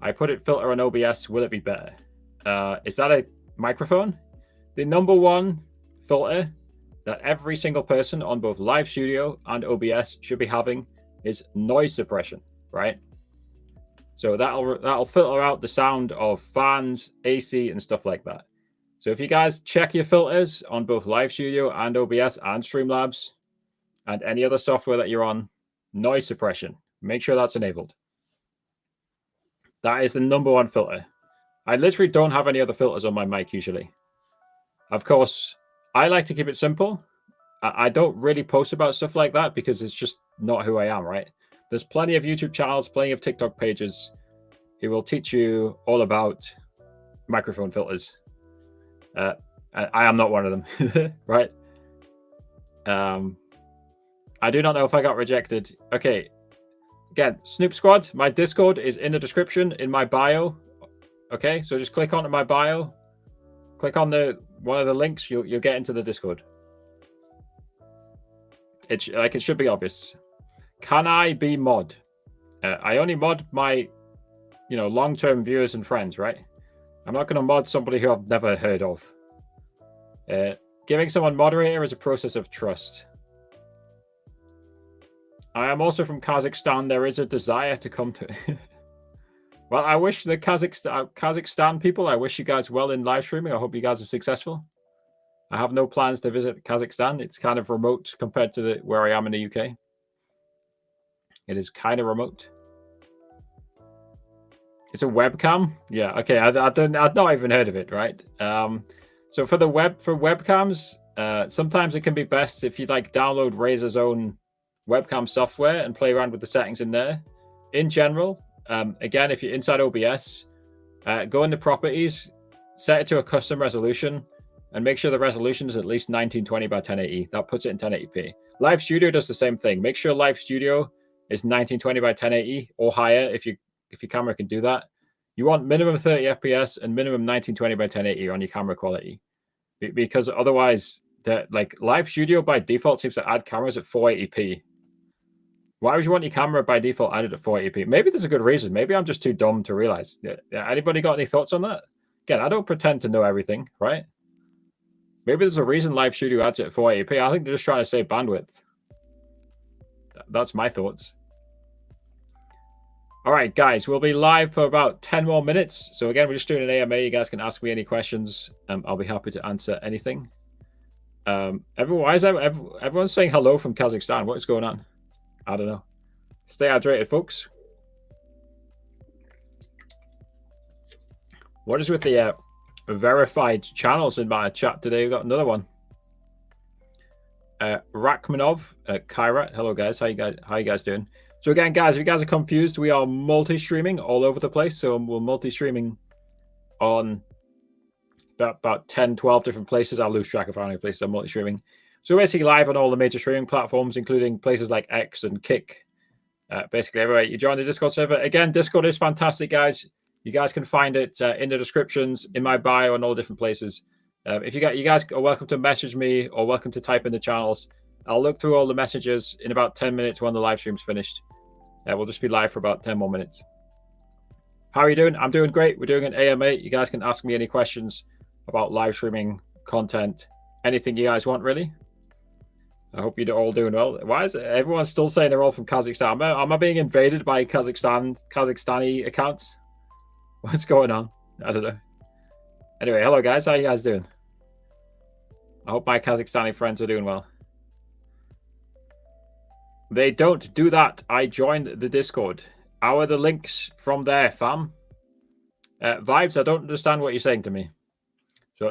I put it filter on OBS. Will it be better? Is that a microphone? The number one filter that every single person on both Live Studio and OBS should be having is noise suppression, right? So that'll filter out the sound of fans, AC, and stuff like that. So if you guys check your filters on both Live Studio and OBS and Streamlabs and any other software that you're on, noise suppression, make sure that's enabled. That is the number one filter. I literally don't have any other filters on my mic usually. Of course, I like to keep it simple. I don't really post about stuff like that because it's just not who I am, right? There's plenty of YouTube channels, plenty of TikTok pages who will teach you all about microphone filters. I am not one of them, right? I do not know if I got rejected. Okay. Again, Snoop Squad, my Discord is in the description in my bio. Okay, so just click onto my bio. Click on one of the links, you'll get into the Discord. It should be obvious. Can I be mod? I only mod my, long-term viewers and friends, right? I'm not going to mod somebody who I've never heard of. Giving someone moderator is a process of trust. I am also from Kazakhstan. There is a desire to come to. Well, I wish the Kazakhstan people, I wish you guys well in live streaming. I hope you guys are successful. I have no plans to visit Kazakhstan. It's kind of remote compared to where I am in the UK. It is kind of remote. It's a webcam. Yeah. Okay. I've not even heard of it. Right. So for webcams, sometimes it can be best if you download Razer's own webcam software and play around with the settings in there. In general, again, if you're inside OBS, go into properties, set it to a custom resolution, and make sure the resolution is at least 1920 by 1080. That puts it in 1080p. Live Studio does the same thing. Make sure Live Studio is 1920 by 1080 or higher if your camera can do that. You want minimum 30 FPS and minimum 1920 by 1080 on your camera quality, because otherwise, Live Studio by default seems to add cameras at 480p. Why would you want your camera by default added at 480p? Maybe there's a good reason. Maybe I'm just too dumb to realize. Anybody got any thoughts on that? Again, I don't pretend to know everything, right? Maybe there's a reason Live Studio adds it at 480p. I think they're just trying to save bandwidth. That's my thoughts. All right, guys, we'll be live for about 10 more minutes. So again, we're just doing an AMA. You guys can ask me any questions. I'll be happy to answer anything. Everyone's saying hello from Kazakhstan. What is going on? I don't know. Stay hydrated, folks. What is with the verified channels in my chat today? We've got another one. Rachmanov, Kyrat. Hello, guys. How you guys doing? So again, guys, if you guys are confused, we are multi-streaming all over the place. So we're multi-streaming on about 10, 12 different places. I'll lose track of how many places I'm multi-streaming. So basically live on all the major streaming platforms, including places like X and Kick. Basically everywhere. You join the Discord server. Again, Discord is fantastic, guys. You guys can find it in the descriptions, in my bio, and all different places. If you guys are welcome to message me or welcome to type in the channels. I'll look through all the messages in about 10 minutes when the live stream's finished. We'll just be live for about 10 more minutes. How are you doing? I'm doing great. We're doing an AMA. You guys can ask me any questions about live streaming content, anything you guys want, really. I hope you're all doing well. Why is everyone still saying they're all from Kazakhstan? Am I being invaded by Kazakhstani accounts? What's going on? I don't know. Anyway, hello guys. How you guys doing? I hope my Kazakhstani friends are doing well. They don't do that. I joined the Discord. How are the links from there, fam? Vibes, I don't understand what you're saying to me.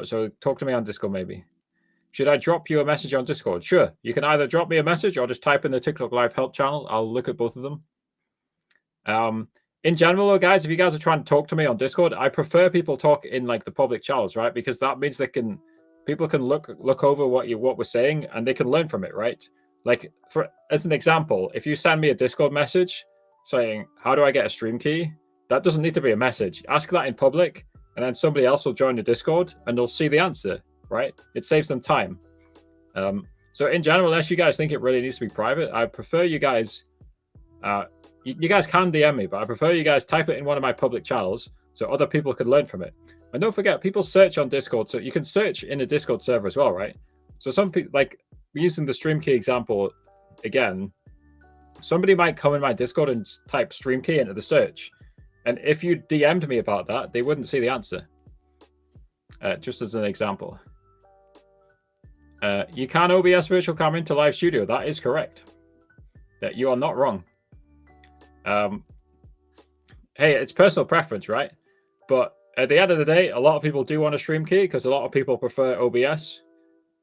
So talk to me on Discord, maybe. Should I drop you a message on Discord? Sure. You can either drop me a message or just type in the TikTok Live help channel. I'll look at both of them. In general, though, guys, if you guys are trying to talk to me on Discord, I prefer people talk in like the public channels, right? Because that means people can look over what we're saying and they can learn from it, right? Like, as an example, if you send me a Discord message saying, how do I get a stream key? That doesn't need to be a message. Ask that in public, and then somebody else will join the Discord and they'll see the answer, right? It saves them time. So in general, unless you guys think it really needs to be private, I prefer you guys, you guys can DM me, but I prefer you guys type it in one of my public channels so other people can learn from it. And don't forget, people search on Discord, so you can search in the Discord server as well, right? So some people, like using the stream key example again, somebody might come in my Discord and type stream key into the search. And if you DM'd me about that, they wouldn't see the answer. Just as an example. You can OBS virtual cam into Live Studio. That is correct. That you are not wrong. Hey, it's personal preference, right? But at the end of the day, a lot of people do want a stream key because a lot of people prefer OBS.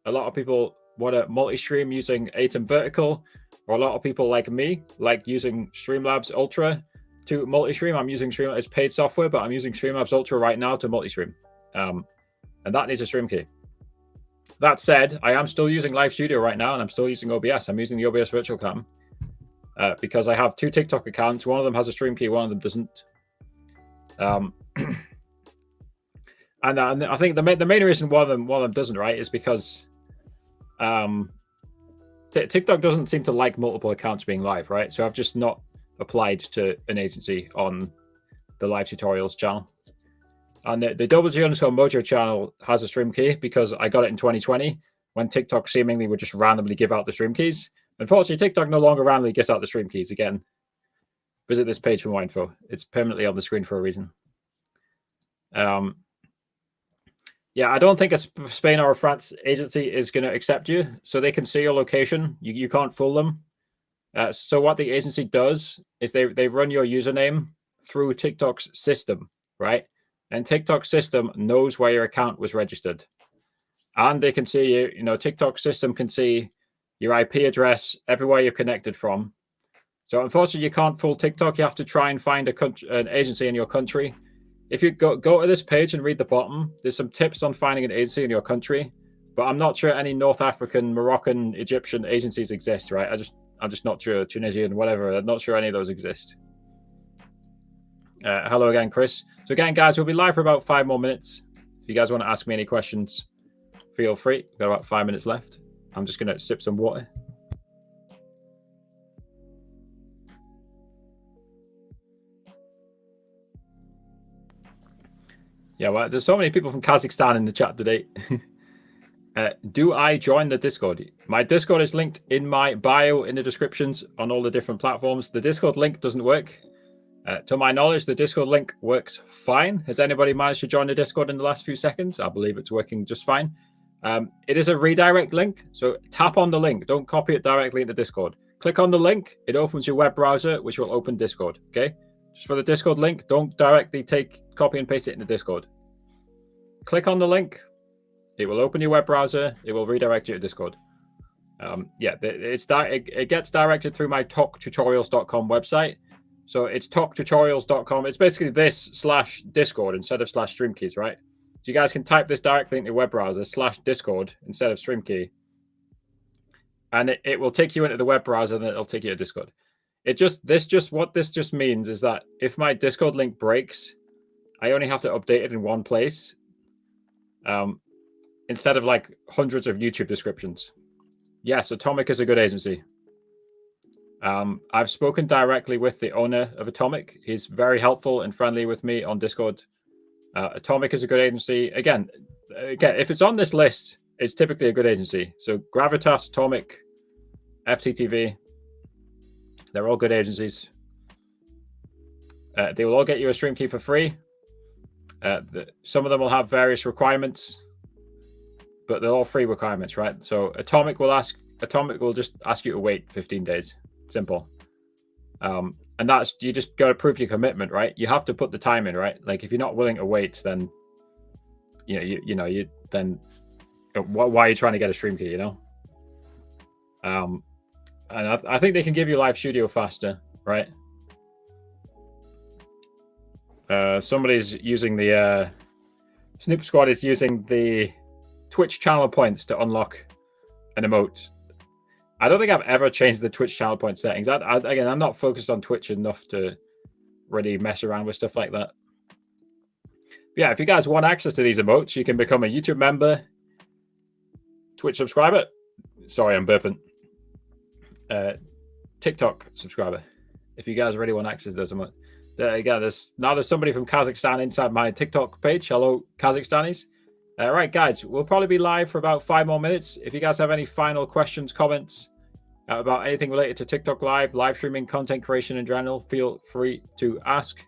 A lot of people want to multi-stream using ATEM Vertical, or a lot of people like me like using Streamlabs Ultra to multi-stream. I'm using Streamlabs as paid software, but I'm using Streamlabs Ultra right now to multi-stream. And that needs a stream key. That said, I am still using Live Studio right now, and I'm still using OBS. I'm using the OBS Virtual Cam because I have two TikTok accounts. One of them has a stream key, one of them doesn't. And I think the main reason one of them doesn't, right, is because TikTok doesn't seem to like multiple accounts being live, right? So I've just not applied to an agency on the live tutorials channel. And the WG_Mojo channel has a stream key because I got it in 2020 when TikTok seemingly would just randomly give out the stream keys. Unfortunately, TikTok no longer randomly gives out the stream keys again. Visit this page for more info. It's permanently on the screen for a reason. Yeah, I don't think a Spain or a France agency is going to accept you, so they can see your location. You can't fool them. So what the agency does is they run your username through TikTok's system, right? And TikTok's system knows where your account was registered. And they can see TikTok system can see your IP address, everywhere you're connected from. So unfortunately, you can't fool TikTok. You have to try and find an agency in your country. If you go to this page and read the bottom, there's some tips on finding an agency in your country. But I'm not sure any North African, Moroccan, Egyptian agencies exist, right? I'm just not sure. Tunisian, whatever. I'm not sure any of those exist. Hello again, Chris. So again, guys, we'll be live for about 5 more minutes. If you guys want to ask me any questions, feel free. We've got about 5 minutes left. I'm just going to sip some water. Yeah, well, there's so many people from Kazakhstan in the chat today. Do I join the Discord? My Discord is linked in my bio in the descriptions on all the different platforms. The Discord link doesn't work. To my knowledge, the Discord link works fine. Has anybody managed to join the Discord in the last few seconds? I believe it's working just fine. It is a redirect link, so tap on the link. Don't copy it directly into Discord. Click on the link. It opens your web browser, which will open Discord, okay? Just for the Discord link, don't directly copy and paste it into Discord. Click on the link. It will open your web browser. It will redirect you to Discord. Yeah, it gets directed through my talktutorials.com website. So it's talktutorials.com. It's basically this /Discord instead of /StreamKeys, right? So you guys can type this directly into your web browser /Discord instead of StreamKey. And it will take you into the web browser, and it'll take you to Discord. What this just means is that if my Discord link breaks, I only have to update it in one place. Instead of like hundreds of YouTube descriptions. Yes, Atomic is a good agency. I've spoken directly with the owner of Atomic. He's very helpful and friendly with me on Discord. Atomic is a good agency. Again, if it's on this list, it's typically a good agency. So Gravitas, Atomic, FTTV. They're all good agencies. They will all get you a stream key for free. Some of them will have various requirements, but they're all free requirements, right? So Atomic will just ask you to wait 15 days. Simple. And that's, you just got to prove your commitment, right? You have to put the time in, right? Like if you're not willing to wait, then then why are you trying to get a stream key, you know? And I think they can give you Live Studio faster, right? Somebody's using the Snoop Squad is using the Twitch channel points to unlock an emote. I don't think I've ever changed the Twitch channel point settings. Again, I'm not focused on Twitch enough to really mess around with stuff like that. But yeah, if you guys want access to these emotes, you can become a YouTube member, Twitch subscriber. Sorry, I'm burping. TikTok subscriber. If you guys really want access to those emotes. Again, there's somebody from Kazakhstan inside my TikTok page. Hello, Kazakhstanis. Right, guys, we'll probably be live for about 5 more minutes. If you guys have any final questions, comments about anything related to TikTok live streaming, content creation in general, feel free to ask.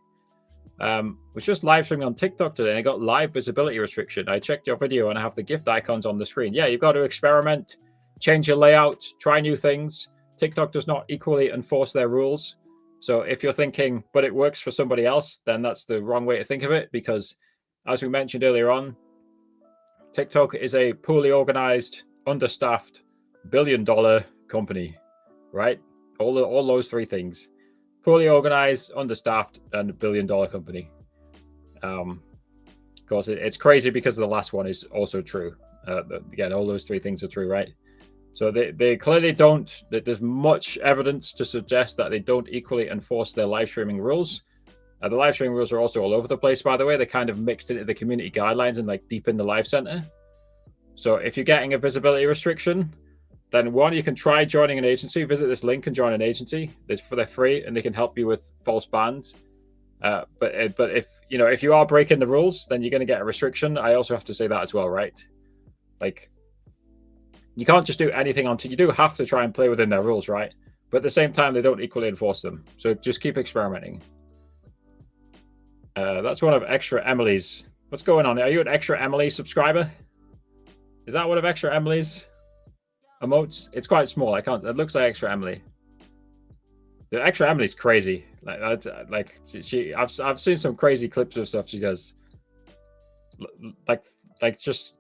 Was just live streaming on TikTok today and I got live visibility restriction. I checked your video and I have the gift icons on the screen. Yeah, you've got to experiment, change your layout, try new things. TikTok does not equally enforce their rules. So if you're thinking, but it works for somebody else, then that's the wrong way to think of it, because as we mentioned earlier on, TikTok is a poorly organized, understaffed, billion-dollar company, right? All those 3 things. Poorly organized, understaffed, and billion-dollar company. Of course, it's crazy because the last one is also true. Again, all those 3 things are true, right? So they clearly don't, there's much evidence to suggest that they don't equally enforce their live streaming rules. The live streaming rules are also all over the place, by the way. They're kind of mixed into the community guidelines and like deep in the live center. So if you're getting a visibility restriction, then one, you can try joining an agency. Visit this link and join an agency. They're free and they can help you with false bans. But if you are breaking the rules, then you're going to get a restriction. I also have to say that as well, right? Like, you can't just do anything you do have to try and play within their rules, right? But at the same time, they don't equally enforce them. So just keep experimenting. That's one of Extra Emily's. What's going on? Are you an Extra Emily subscriber? Is that one of Extra Emily's emotes? It's quite small. It looks like Extra Emily. The Extra Emily's crazy. I've seen some crazy clips of stuff she does. Like just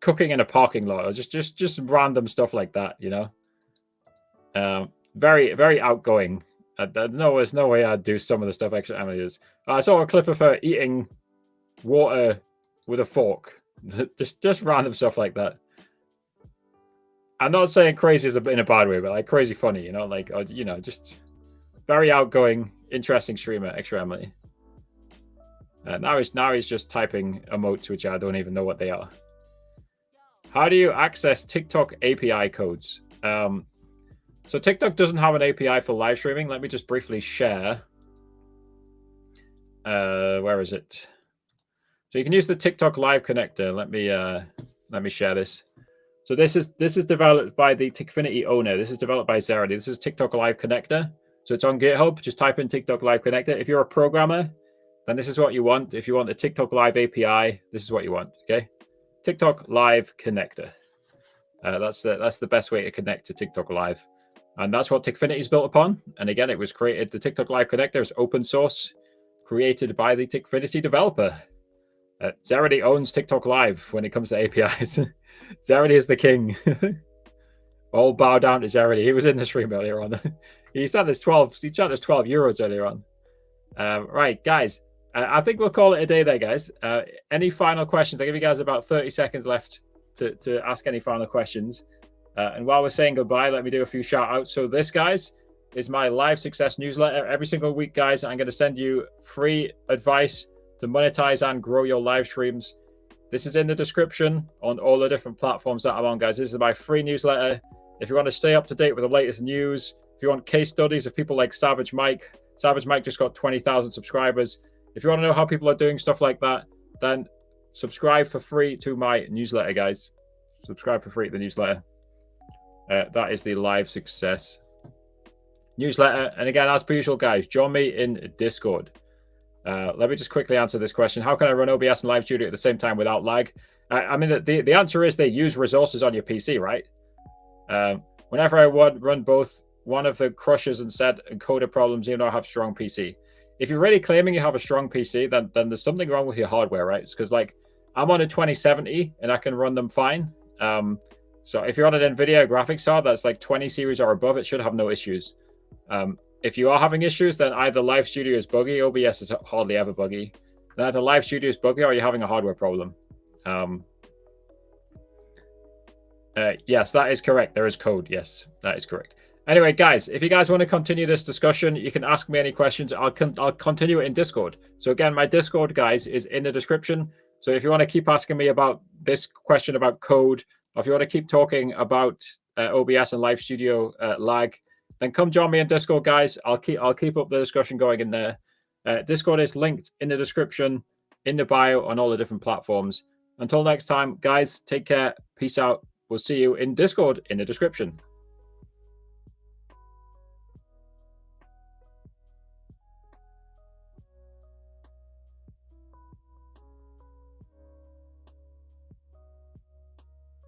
cooking in a parking lot, or just random stuff like that, you know. Very, very outgoing. There's no way I'd do some of the stuff Extra Emily does. I saw a clip of her eating water with a fork. just random stuff like that. I'm not saying crazy is in a bad way, but like crazy funny, you know, like, just very outgoing, interesting streamer, Extra Emily. Now he's just typing emotes, which I don't even know what they are. How do you access TikTok API codes? So TikTok doesn't have an API for live streaming. Let me just briefly share. Where is it? So you can use the TikTok Live connector. Let me share this. So this is developed by the Tikfinity owner. This is developed by Zeredy. This is TikTok Live connector. So it's on GitHub. Just type in TikTok Live connector. If you're a programmer, then this is what you want. If you want a TikTok Live API, this is what you want. Okay. TikTok Live connector. That's the best way to connect to TikTok Live, and that's what Tikfinity is built upon. And again, it was created. The TikTok Live connector is open source, created by the Tikfinity developer. Zeredy owns TikTok Live when it comes to APIs. Zeredy is the king. All bow down to Zeredy. He was in the stream earlier on. He sent us 12 euros earlier on. Right, guys. I think we'll call it a day there, guys. Any final questions? I'll give you guys about 30 seconds left to ask any final questions. And while we're saying goodbye, let me do a few shout outs. So this, guys, is my live success newsletter. Every single week, guys, I'm going to send you free advice to monetize and grow your live streams. This is in the description on all the different platforms that I'm on, guys. This is my free newsletter. If you want to stay up to date with the latest news, if you want case studies of people like Savage Mike just got 20,000 subscribers. If you want to know how people are doing stuff like that, then subscribe for free to my newsletter, guys. Subscribe for free to the newsletter. That is the live success newsletter. And again, as per usual, guys, join me in Discord. Let me just quickly answer this question. How can I run OBS and Live Studio at the same time without lag? I mean, the answer is they use resources on your PC, right? Whenever I would run both, one of the crushes and set encoder problems, even though I have strong PC. If you're really claiming you have a strong PC, then there's something wrong with your hardware, right? Because like I'm on a 2070 and I can run them fine. So if you're on an NVIDIA graphics card that's like 20 series or above, it should have no issues. If you are having issues, then either Live Studio is buggy, OBS is hardly ever buggy. Then either Live Studio is buggy or you're having a hardware problem. Yes, that is correct. There is code. Yes, that is correct. Anyway, guys, if you guys want to continue this discussion, you can ask me any questions. I'll continue it in Discord. So again, my Discord, guys, is in the description. So if you want to keep asking me about this question about code, or if you want to keep talking about OBS and Live Studio lag, then come join me in Discord, guys. I'll keep up the discussion going in there. Discord is linked in the description, in the bio, on all the different platforms. Until next time, guys, take care. Peace out. We'll see you in Discord in the description.